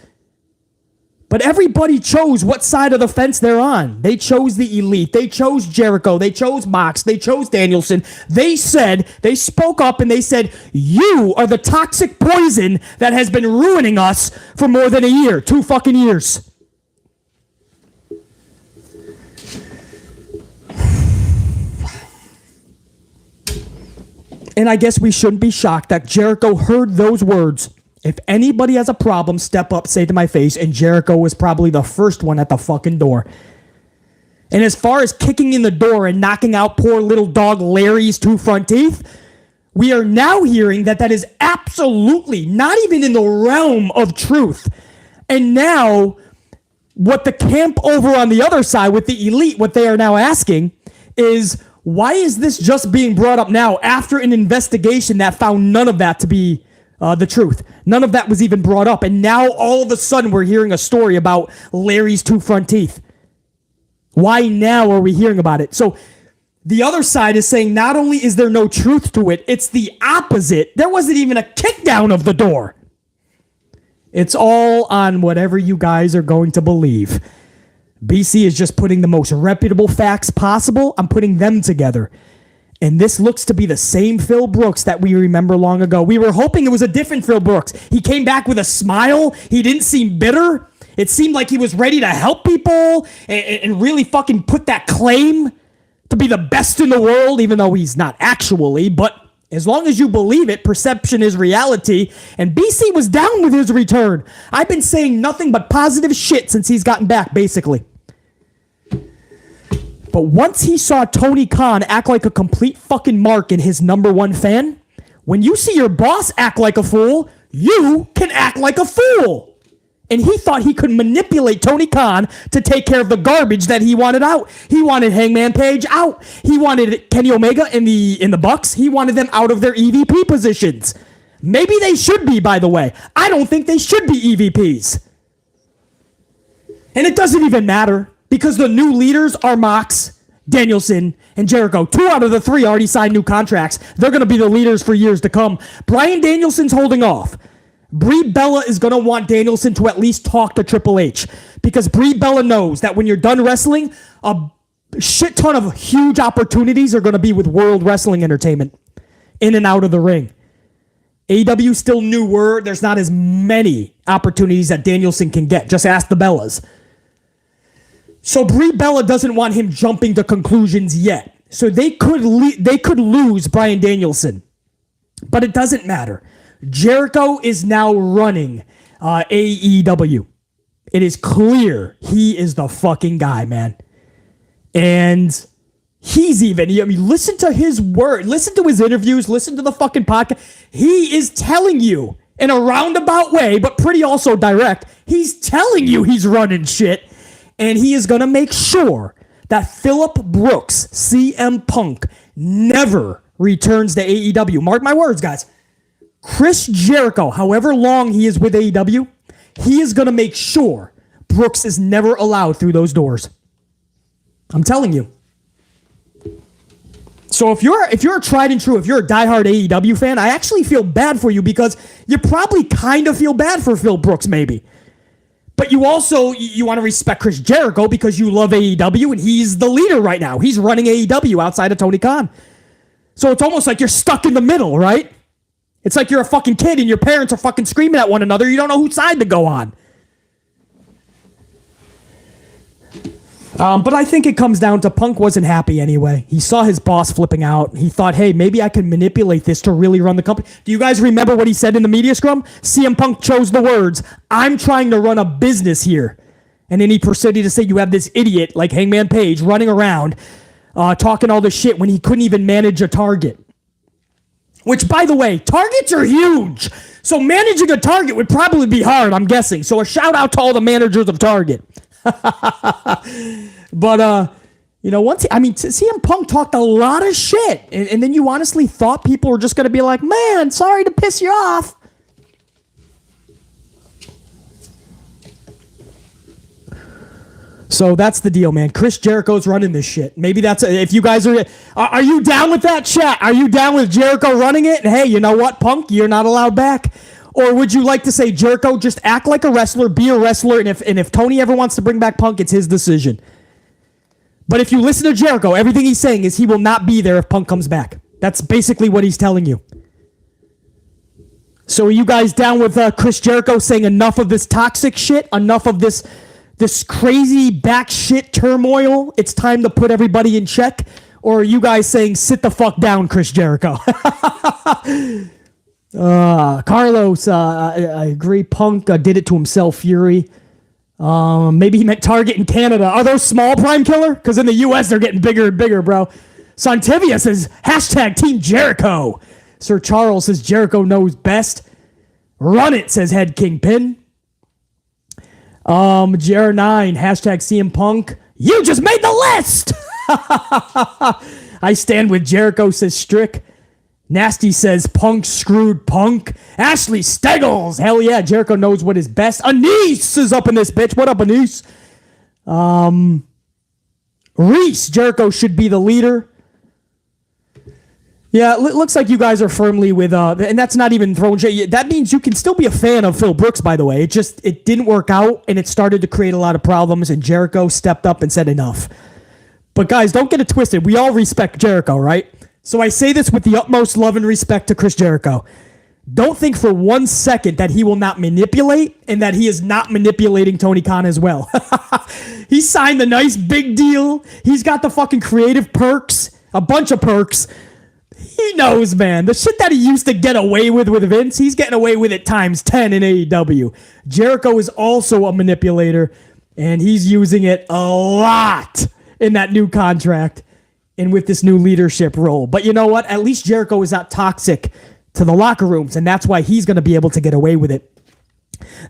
But everybody chose what side of the fence they're on. They chose the Elite. They chose Jericho. They chose Mox. They chose Danielson. They spoke up and they said, you are the toxic poison that has been ruining us for more than a year. 2 fucking years. And I guess we shouldn't be shocked that Jericho heard those words. If anybody has a problem, step up, say it to my face, and Jericho was probably the first one at the fucking door. And as far as kicking in the door and knocking out poor little dog Larry's 2 front teeth, we are now hearing that is absolutely not even in the realm of truth. And now, what the camp over on the other side with the Elite, what they are now asking is, why is this just being brought up now after an investigation that found none of that to be the truth? None of that was even brought up. And now all of a sudden we're hearing a story about Larry's 2 front teeth. Why now are we hearing about it? So the other side is saying not only is there no truth to it, it's the opposite. There wasn't even a kick down of the door. It's all on whatever you guys are going to believe. BC is just putting the most reputable facts possible. I'm putting them together. And this looks to be the same Phil Brooks that we remember long ago. We were hoping it was a different Phil Brooks. He came back with a smile. He didn't seem bitter. It seemed like he was ready to help people and really fucking put that claim to be the best in the world, even though he's not actually. But as long as you believe it, perception is reality. And BC was down with his return. I've been saying nothing but positive shit since he's gotten back, basically. But once he saw Tony Khan act like a complete fucking mark and his number 1 fan, when you see your boss act like a fool, you can act like a fool. And he thought he could manipulate Tony Khan to take care of the garbage that he wanted out. He wanted Hangman Page out. He wanted Kenny Omega in the Bucks. He wanted them out of their EVP positions. Maybe they should be, by the way. I don't think they should be EVPs. And it doesn't even matter. Because the new leaders are Mox, Danielson, and Jericho. 2 out of the 3 already signed new contracts. They're going to be the leaders for years to come. Bryan Danielson's holding off. Brie Bella is going to want Danielson to at least talk to Triple H. Because Brie Bella knows that when you're done wrestling, a shit ton of huge opportunities are going to be with World Wrestling Entertainment. In and out of the ring. AEW still newer. There's not as many opportunities that Danielson can get. Just ask the Bellas. So Brie Bella doesn't want him jumping to conclusions yet. So they could lose Bryan Danielson. But it doesn't matter. Jericho is now running AEW. It is clear he is the fucking guy, man. And he's even, I mean, listen to his word. Listen to his interviews. Listen to the fucking podcast. He is telling you in a roundabout way, but pretty also direct. He's telling you he's running shit. And he is going to make sure that Phillip Brooks, CM Punk, never returns to AEW. Mark my words, guys. Chris Jericho, however long he is with AEW, he is going to make sure Brooks is never allowed through those doors. I'm telling you. So if you're a tried and true, if you're a diehard AEW fan, I actually feel bad for you because you probably kind of feel bad for Phil Brooks, maybe. But you also, you want to respect Chris Jericho because you love AEW and he's the leader right now. He's running AEW outside of Tony Khan. So it's almost like you're stuck in the middle, right? It's like you're a fucking kid and your parents are fucking screaming at one another. You don't know whose side to go on. But I think it comes down to Punk wasn't happy anyway. He saw his boss flipping out. He thought, hey, maybe I can manipulate this to really run the company. Do you guys remember what he said in the media scrum? CM Punk chose the words, I'm trying to run a business here. And then he proceeded to say you have this idiot like Hangman Page running around talking all this shit when he couldn't even manage a target. Which, by the way, targets are huge. So managing a target would probably be hard, I'm guessing. So a shout out to all the managers of Target. But, CM Punk talked a lot of shit. And then you honestly thought people were just going to be like, man, sorry to piss you off. So that's the deal, man. Chris Jericho's running this shit. Maybe that's, if you guys are you down with that, chat? Are you down with Jericho running it? And hey, you know what, Punk? You're not allowed back. Or would you like to say, Jericho, just act like a wrestler, be a wrestler, and if Tony ever wants to bring back Punk, it's his decision. But if you listen to Jericho, everything he's saying is he will not be there if Punk comes back. That's basically what he's telling you. So are you guys down with Chris Jericho saying enough of this toxic shit? Enough of this crazy back shit turmoil? It's time to put everybody in check? Or are you guys saying, sit the fuck down, Chris Jericho? Carlos, I agree. Punk did it to himself, Fury. Maybe he meant Target in Canada. Are those small, Prime Killer? Because in the U.S., they're getting bigger and bigger, bro. Santivia says, hashtag Team Jericho. Sir Charles says, Jericho knows best. Run it, says Head Kingpin. JR9, hashtag CM Punk. You just made the list! I stand with Jericho, says Strick. Nasty says Punk screwed Punk. Ashley Steggles. Hell yeah, Jericho knows what is best. Anise is up in this bitch. What up, Anise? Reese, Jericho should be the leader. Yeah, it looks like you guys are firmly with, and that's not even throwing shit. That means you can still be a fan of Phil Brooks, by the way. It didn't work out, and it started to create a lot of problems, and Jericho stepped up and said enough. But guys, don't get it twisted. We all respect Jericho, right? So I say this with the utmost love and respect to Chris Jericho. Don't think for 1 second that he will not manipulate and that he is not manipulating Tony Khan as well. He signed the nice big deal. He's got the fucking creative perks, a bunch of perks. He knows, man. The shit that he used to get away with Vince, he's getting away with it times 10 in AEW. Jericho is also a manipulator, and he's using it a lot in that new contract and with this new leadership role. But you know what? At least Jericho is not toxic to the locker rooms, and that's why he's going to be able to get away with it.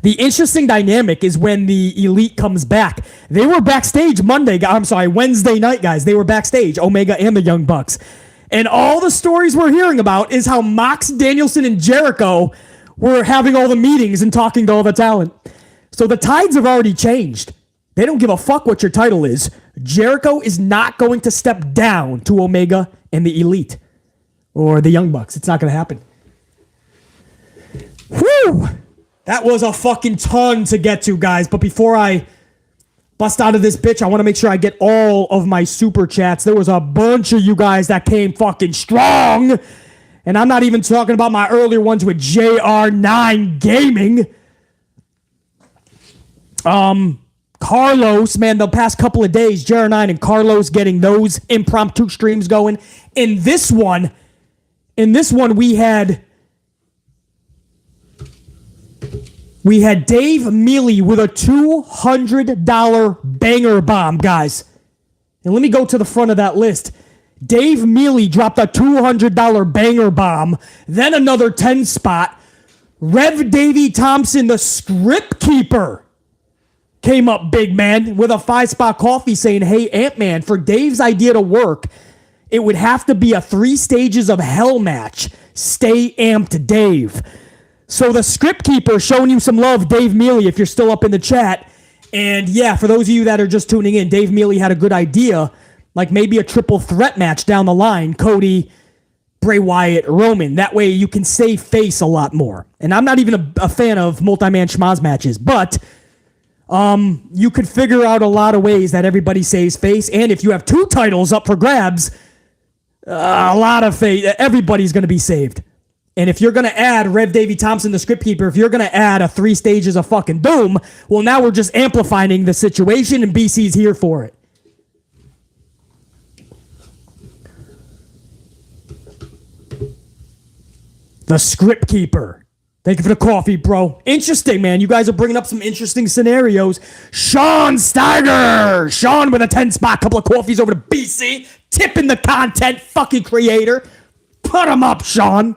The interesting dynamic is when the Elite comes back. They were backstage Wednesday night, guys. They were backstage, Omega and the Young Bucks. And all the stories we're hearing about is how Mox, Danielson, and Jericho were having all the meetings and talking to all the talent. So the tides have already changed. They don't give a fuck what your title is. Jericho is not going to step down to Omega and the Elite or the Young Bucks. It's not going to happen. Whew! That was a fucking ton to get to, guys. But before I bust out of this bitch, I want to make sure I get all of my super chats. There was a bunch of you guys that came fucking strong. And I'm not even talking about my earlier ones with JR9 Gaming. Carlos, man, the past couple of days, JR9 and Carlos getting those impromptu streams going. In this one, we had Dave Mealy with a $200 banger bomb, guys. And let me go to the front of that list. Dave Mealy dropped a $200 banger bomb, then another 10 spot. Rev Davey Thompson, the script keeper, came up big, man, with a 5-spot coffee saying, hey, Ant-Man, for Dave's idea to work, it would have to be a 3 stages of hell match. Stay amped, Dave. So the script keeper showing you some love, Dave Mealy, if you're still up in the chat. And yeah, for those of you that are just tuning in, Dave Mealy had a good idea, like maybe a triple threat match down the line, Cody, Bray Wyatt, Roman. That way you can save face a lot more. And I'm not even a fan of multi-man schmaz matches, but you could figure out a lot of ways that everybody saves face. And if you have 2 titles up for grabs, a lot of face, everybody's going to be saved. And if you're going to add Rev Davey Thompson, the script keeper, if you're going to add a 3 stages of fucking doom, well, now we're just amplifying the situation, and BC's here for it. The script keeper. Thank you for the coffee, bro. Interesting, man. You guys are bringing up some interesting scenarios. Sean Steiger. Sean with a 10-spot, couple of coffees over to BC. Tipping the content fucking creator. Put him up, Sean.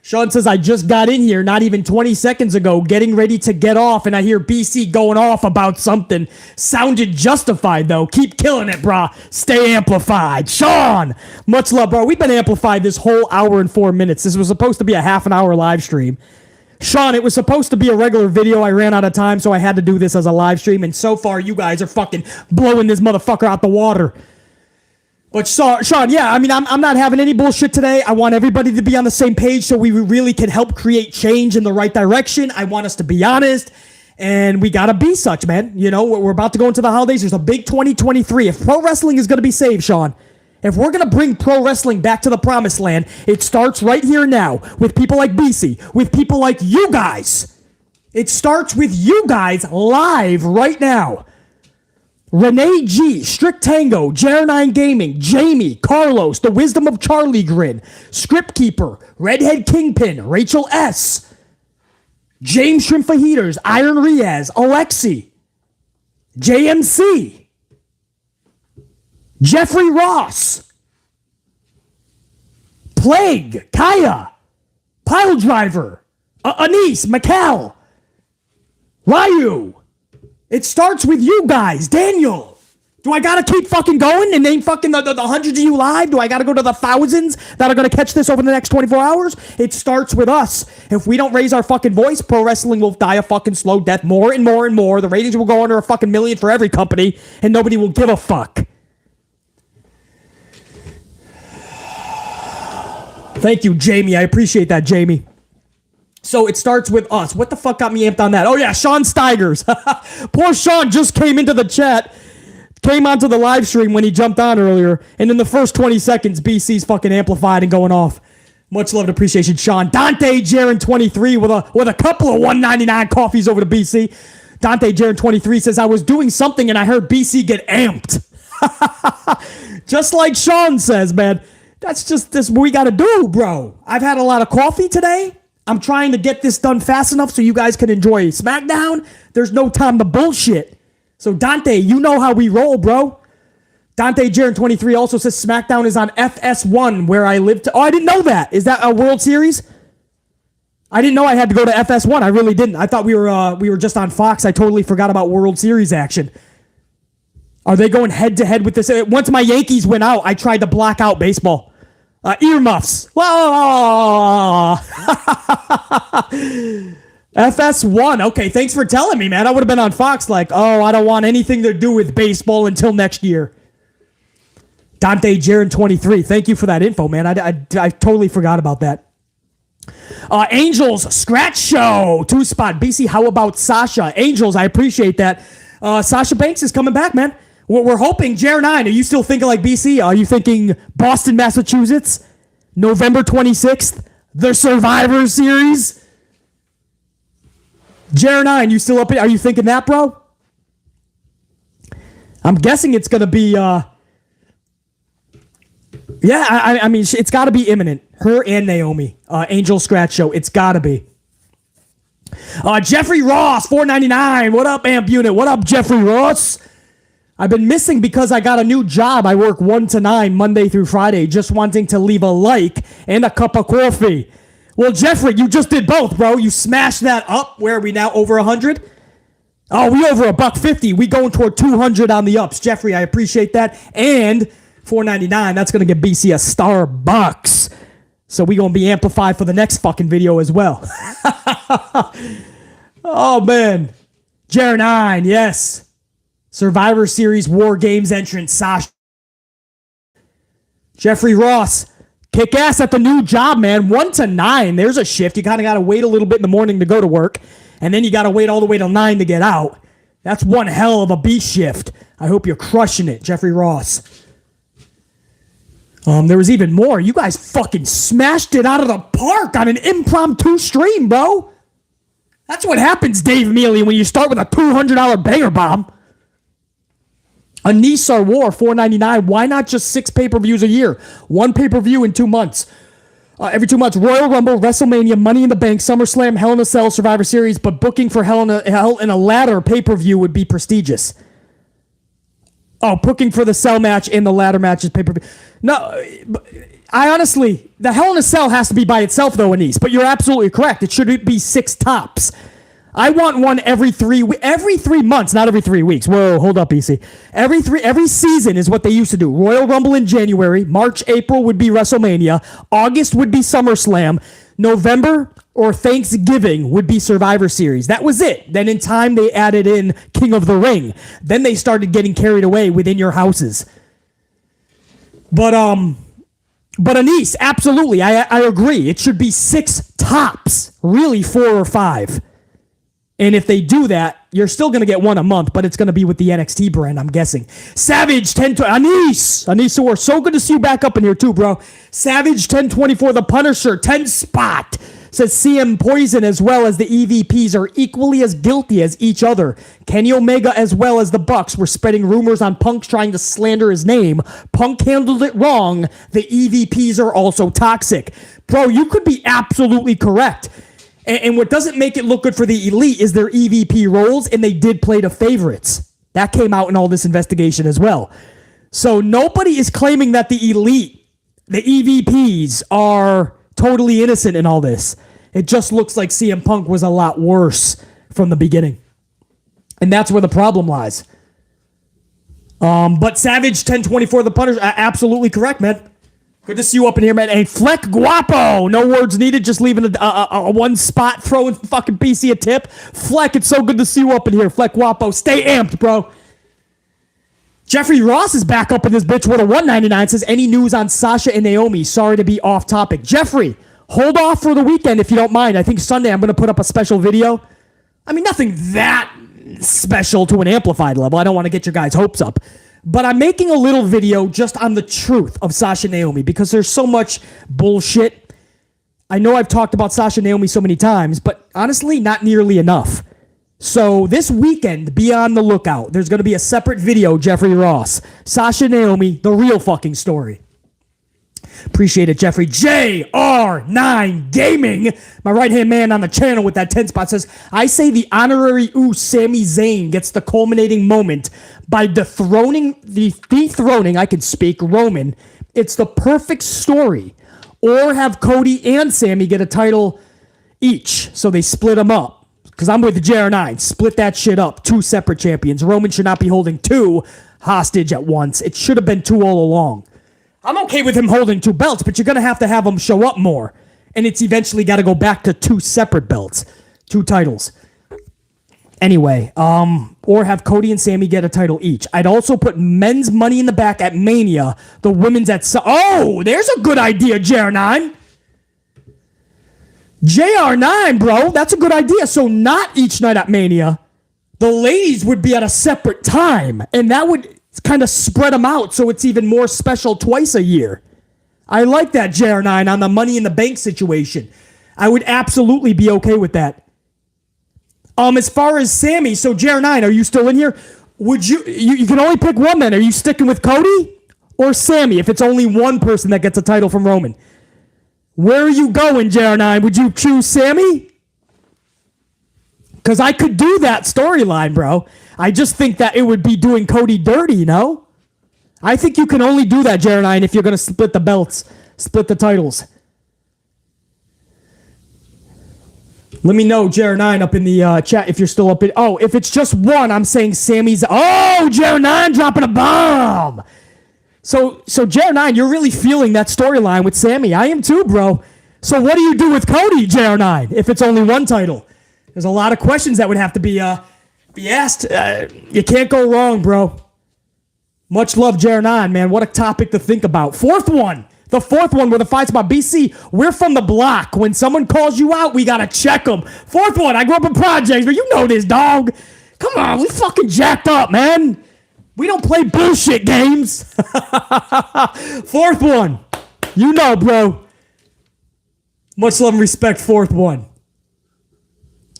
Sean says, I just got in here not even 20 seconds ago, getting ready to get off, and I hear BC going off about something. Sounded justified, though. Keep killing it, brah. Stay amplified. Sean, much love, bro. We've been amplified this whole hour and 4 minutes. This was supposed to be a half-an-hour live stream. Sean, it was supposed to be a regular video. I ran out of time, so I had to do this as a live stream, and so far, you guys are fucking blowing this motherfucker out the water. But Sean, yeah, I mean, I'm not having any bullshit today. I want everybody to be on the same page so we really can help create change in the right direction. I want us to be honest, and we gotta be such, man. You know, we're about to go into the holidays. There's a big 2023. If pro wrestling is gonna be saved, Sean, if we're gonna bring pro wrestling back to the promised land, it starts right here now with people like BC, with people like you guys. It starts with you guys live right now. Renee G, Strict Tango, Jer9 Gaming, Jamie, Carlos, The Wisdom of Charlie Grin, Script Keeper, Redhead Kingpin, Rachel S, James Shrimp Fajitas, Iron Riaz, Alexi, JMC, Jeffrey Ross, Plague, Kaya, Pile Driver, Anise, Mikal, Ryu. It starts with you guys. Daniel, do I gotta keep fucking going and name fucking the hundreds of you live? Do I gotta go to the thousands that are gonna catch this over the next 24 hours? It starts with us. If we don't raise our fucking voice, pro wrestling will die a fucking slow death more and more and more. The ratings will go under a fucking million for every company, and nobody will give a fuck. Thank you, Jamie. I appreciate that, Jamie. So it starts with us. What the fuck got me amped on that? Oh, yeah, Sean Steigers. Poor Sean just came into the chat, came onto the live stream when he jumped on earlier, and in the first 20 seconds, BC's fucking amplified and going off. Much love and appreciation, Sean. Dante Jaron 23 with a couple of $1.99 coffees over to BC. Dante Jaron 23 says, I was doing something and I heard BC get amped. Just like Sean says, man. That's just this what we got to do, bro. I've had a lot of coffee today. I'm trying to get this done fast enough so you guys can enjoy SmackDown. There's no time to bullshit. So, Dante, you know how we roll, bro. Dante Jaron 23 also says SmackDown is on FS1 where I live. Oh, I didn't know that. Is that a World Series? I didn't know I had to go to FS1. I really didn't. I thought we were just on Fox. I totally forgot about World Series action. Are they going head-to-head with this? Once my Yankees went out, I tried to block out baseball. Earmuffs. Whoa. FS1. Okay, thanks for telling me, man. I would have been on Fox like, oh, I don't want anything to do with baseball until next year. Dante Jaron 23. Thank you for that info, man. I totally forgot about that. Angels Scratch Show. 2-spot. BC, how about Sasha? Angels, I appreciate that. Sasha Banks is coming back, man. We're hoping, Jer9, are you still thinking like BC? Are you thinking Boston, Massachusetts? November 26th? The Survivor Series? Jer9, you still up? Are you thinking that, bro? I'm guessing it's going to be, I mean, it's got to be imminent. Her and Naomi. Angel Scratch Show. It's got to be. Jeffrey Ross, $4.99. What up, Amp Unit? What up, Jeffrey Ross? I've been missing because I got a new job. I work 1 to 9 Monday through Friday, just wanting to leave a like and a cup of coffee. Well, Jeffrey, you just did both, bro. You smashed that up. Where are we now? Over 100? Oh, we over $1.50. We going toward 200 on the ups. Jeffrey, I appreciate that. And $4.99, that's going to get BC a Starbucks. So we going to be amplified for the next fucking video as well. Oh, man. Jer9, yes. Survivor Series War Games entrant, Sasha. Jeffrey Ross, kick ass at the new job, man. 1 to 9. There's a shift. You kind of got to wait a little bit in the morning to go to work, and then you got to wait all the way till 9 to get out. That's one hell of a beast shift. I hope you're crushing it, Jeffrey Ross. There was even more. You guys fucking smashed it out of the park on an impromptu stream, bro. That's what happens, Dave Mealy, when you start with a $200 banger bomb. A Nisar War, $4.99. Why not just 6 pay-per-views a year? 1 pay-per-view in 2 months. Every 2 months. Royal Rumble, WrestleMania, Money in the Bank, SummerSlam, Hell in a Cell, Survivor Series. But booking for Hell in a Ladder pay-per-view would be prestigious. Oh, booking for the Cell match and the ladder match is pay-per-view. No, I honestly, the Hell in a Cell has to be by itself, though, Anise. But you're absolutely correct. It should be 6 tops. I want one every 3 months, not every 3 weeks. Whoa, hold up, BC. Every season is what they used to do. Royal Rumble in January, March, April would be WrestleMania, August would be SummerSlam, November or Thanksgiving would be Survivor Series. That was it. Then in time they added in King of the Ring. Then they started getting carried away within your houses. But Anise, absolutely, I agree. It should be 6 tops, really 4 or 5. And if they do that, you're still going to get one a month, but it's going to be with the NXT brand, I'm guessing. Savage 1020, Anise, we're so good to see you back up in here too, bro. Savage 1024, the Punisher 10 spot says CM Poison as well as the EVPs are equally as guilty as each other. Kenny Omega as well as the Bucks were spreading rumors on Punk's trying to slander his name. Punk handled it wrong. The EVPs are also toxic. Bro, you could be absolutely correct. And what doesn't make it look good for the Elite is their EVP roles, and they did play to favorites. That came out in all this investigation as well. So nobody is claiming that the Elite, the EVPs, are totally innocent in all this. It just looks like CM Punk was a lot worse from the beginning. And that's where the problem lies. But Savage 1024, the Punisher, absolutely correct, man. Good to see you up in here, man. Hey, Fleck Guapo. No words needed. Just leaving a one spot, throwing fucking PC a tip. Fleck, it's so good to see you up in here. Fleck Guapo. Stay amped, bro. Jeffrey Ross is back up in this bitch with a 199. Says, any news on Sasha and Naomi? Sorry to be off topic. Jeffrey, hold off for the weekend if you don't mind. I think Sunday I'm going to put up a special video. I mean, nothing that special to an amplified level. I don't want to get your guys' hopes up. But I'm making a little video just on the truth of Sasha and Naomi because there's so much bullshit. I know I've talked about Sasha and Naomi so many times, but honestly, not nearly enough. So this weekend, be on the lookout. There's going to be a separate video, Jeffrey Ross. Sasha and Naomi, the real fucking story. Appreciate it, Jeffrey. JR9 Gaming, my right-hand man on the channel with that 10 spot, says, I say the honorary Sami Zayn gets the culminating moment by dethroning, I can speak, Roman. It's the perfect story. Or have Cody and Sami get a title each, so they split them up. Because I'm with the JR9. Split that shit up. 2 separate champions. Roman should not be holding 2 hostage at once. It should have been 2 all along. I'm okay with him holding 2 belts, but you're going to have him show up more. And it's eventually got to go back to 2 separate belts. 2 titles. Anyway, or have Cody and Sami get a title each. I'd also put men's Money in the Bank at Mania. The women's at... Oh, there's a good idea, JR9. JR9, bro. That's a good idea. So not each night at Mania. The ladies would be at a separate time. And that would... kind of spread them out so it's even more special twice a year. I like that, JR9, on the Money in the Bank situation. I would absolutely be okay with that. As far as Sami, so JR9, are you still in here? Would you can only pick one then. Are you sticking with Cody or Sami if it's only one person that gets a title from Roman? Where are you going, JR9? Would you choose Sami? Because I could do that storyline, bro. I just think that it would be doing Cody dirty, you know? I think you can only do that, JR9, if you're going to split the belts, split the titles. Let me know, JR9, up in the chat if you're still up in... Oh, if it's just one, I'm saying Sammy's... Oh, JR9 dropping a bomb! So JR9, you're really feeling that storyline with Sami. I am too, bro. So what do you do with Cody, JR9, if it's only one title? There's a lot of questions that would have to be asked. You can't go wrong, bro. Much love, JR9, man. What a topic to think about. Fourth one. The fourth one where the fight's about BC. We're from the block. When someone calls you out, we got to check them. Fourth one. I grew up in projects, but you know this, dog. Come on. We fucking jacked up, man. We don't play bullshit games. Fourth one. You know, bro. Much love and respect, fourth one.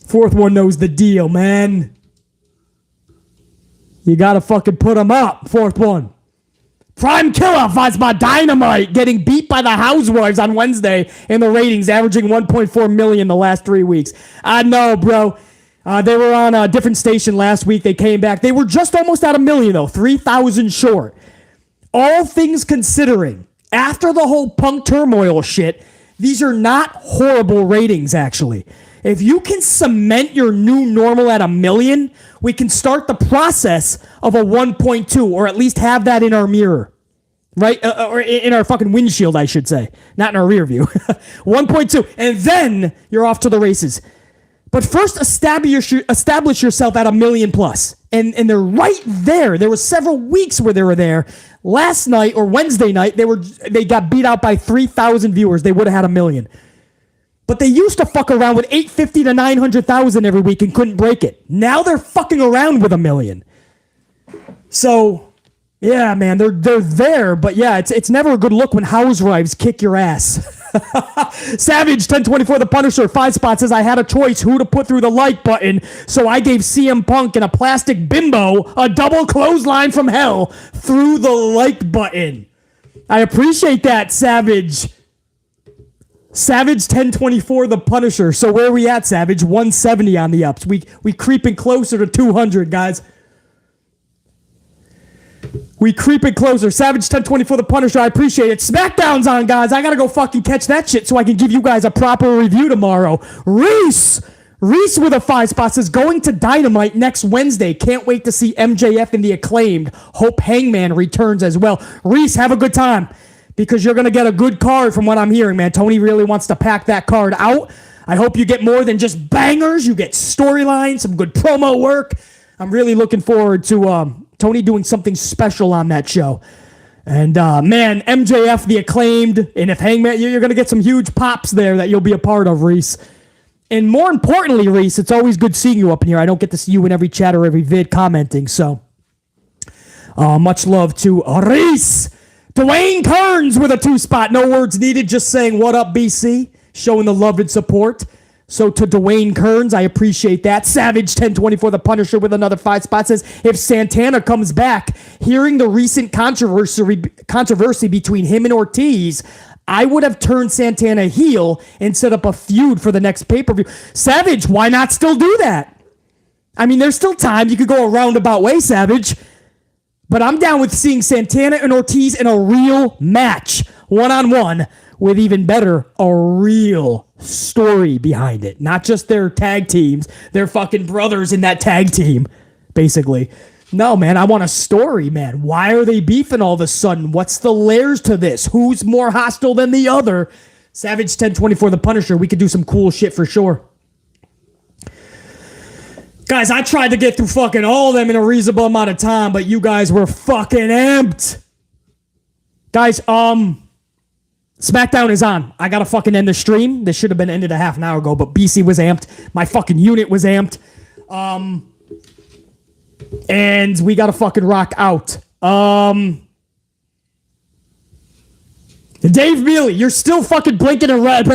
Fourth one knows the deal, man. You gotta fucking put them up. Fourth one. Prime Killer fights by Dynamite, getting beat by the Housewives on Wednesday in the ratings, averaging 1.4 million the last 3 weeks. I know, bro. They were on a different station last week. They came back. They were just almost at 1 million, though. 3,000 short. All things considering, after the whole Punk turmoil shit, these are not horrible ratings, actually. If you can cement your new normal at 1 million, we can start the process of a 1.2, or at least have that in our mirror. Right? Or in our fucking windshield, I should say. Not in our rear view. 1.2. And then you're off to the races. But first, establish yourself at 1 million plus. And they're right there. There were several weeks where they were there. Last night or Wednesday night, they got beat out by 3,000 viewers. They would have had 1 million. But they used to fuck around with 850 to 900,000 every week and couldn't break it. Now they're fucking around with 1 million. So, yeah, man, they're there. But yeah, it's never a good look when housewives kick your ass. Savage 1024 the Punisher 5 spots says I had a choice who to put through the like button, so I gave CM Punk and a plastic bimbo a double clothesline from hell through the like button. I appreciate that, Savage. Savage 1024 the Punisher. So where are we at, Savage? 170 on the ups. We creeping closer to 200, guys. We creeping closer. Savage 1024 the Punisher. I appreciate it. Smackdown's on, guys. I gotta go fucking catch that shit so I can give you guys a proper review tomorrow. Reese with a 5 spot says going to Dynamite next Wednesday. Can't wait to see MJF in the Acclaimed. Hope Hangman returns as well. Reese, have a good time because you're gonna get a good card from what I'm hearing, man. Tony really wants to pack that card out. I hope you get more than just bangers. You get storylines, some good promo work. I'm really looking forward to Tony doing something special on that show. And, man, MJF, the Acclaimed, and if Hangman, you're going to get some huge pops there that you'll be a part of, Reese. And more importantly, Reese, it's always good seeing you up in here. I don't get to see you in every chat or every vid commenting, so much love to Reese. Dwayne Kearns with a 2 spot. No words needed, just saying what up, BC, showing the love and support. So to Dwayne Kearns, I appreciate that. Savage 1024 the Punisher with another 5 spots says, if Santana comes back, hearing the recent controversy between him and Ortiz, I would have turned Santana heel and set up a feud for the next pay-per-view. Savage, why not still do that? I mean, there's still time. You could go a roundabout way, Savage. But I'm down with seeing Santana and Ortiz in a real match, one-on-one, with even better, a real story behind it. Not just their tag teams. They're fucking brothers in that tag team, basically. No, man, I want a story, man. Why are they beefing all of a sudden? What's the layers to this? Who's more hostile than the other? Savage 1024 the Punisher. We could do some cool shit for sure. Guys, I tried to get through fucking all of them in a reasonable amount of time, but you guys were fucking amped. Guys, SmackDown is on. I gotta fucking end the stream. This should have been ended a half an hour ago, but BC was amped. My fucking unit was amped. And we gotta fucking rock out. Dave Mealy, you're still fucking blinking in red.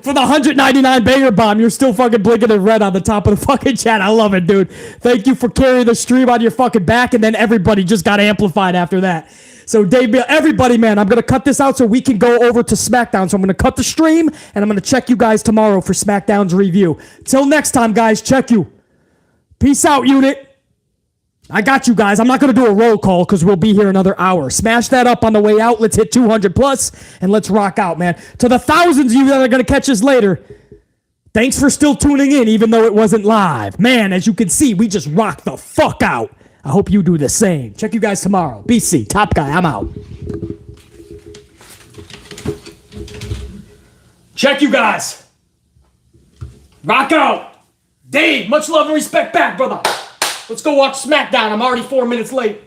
For the 199 banger bomb, you're still fucking blinking in red on the top of the fucking chat. I love it, dude. Thank you for carrying the stream on your fucking back, and then everybody just got amplified after that. So, Dave, everybody, man, I'm going to cut this out so we can go over to SmackDown. So I'm going to cut the stream, and I'm going to check you guys tomorrow for SmackDown's review. Till next time, guys, check you. Peace out, unit. I got you guys. I'm not going to do a roll call because we'll be here another hour. Smash that up on the way out. Let's hit 200 plus, and let's rock out, man. To the thousands of you that are going to catch us later, thanks for still tuning in, even though it wasn't live. Man, as you can see, we just rock the fuck out. I hope you do the same. Check you guys tomorrow. BC, top guy, I'm out. Check you guys. Rock out. Dave, much love and respect back, brother. Let's go watch SmackDown. I'm already 4 minutes late.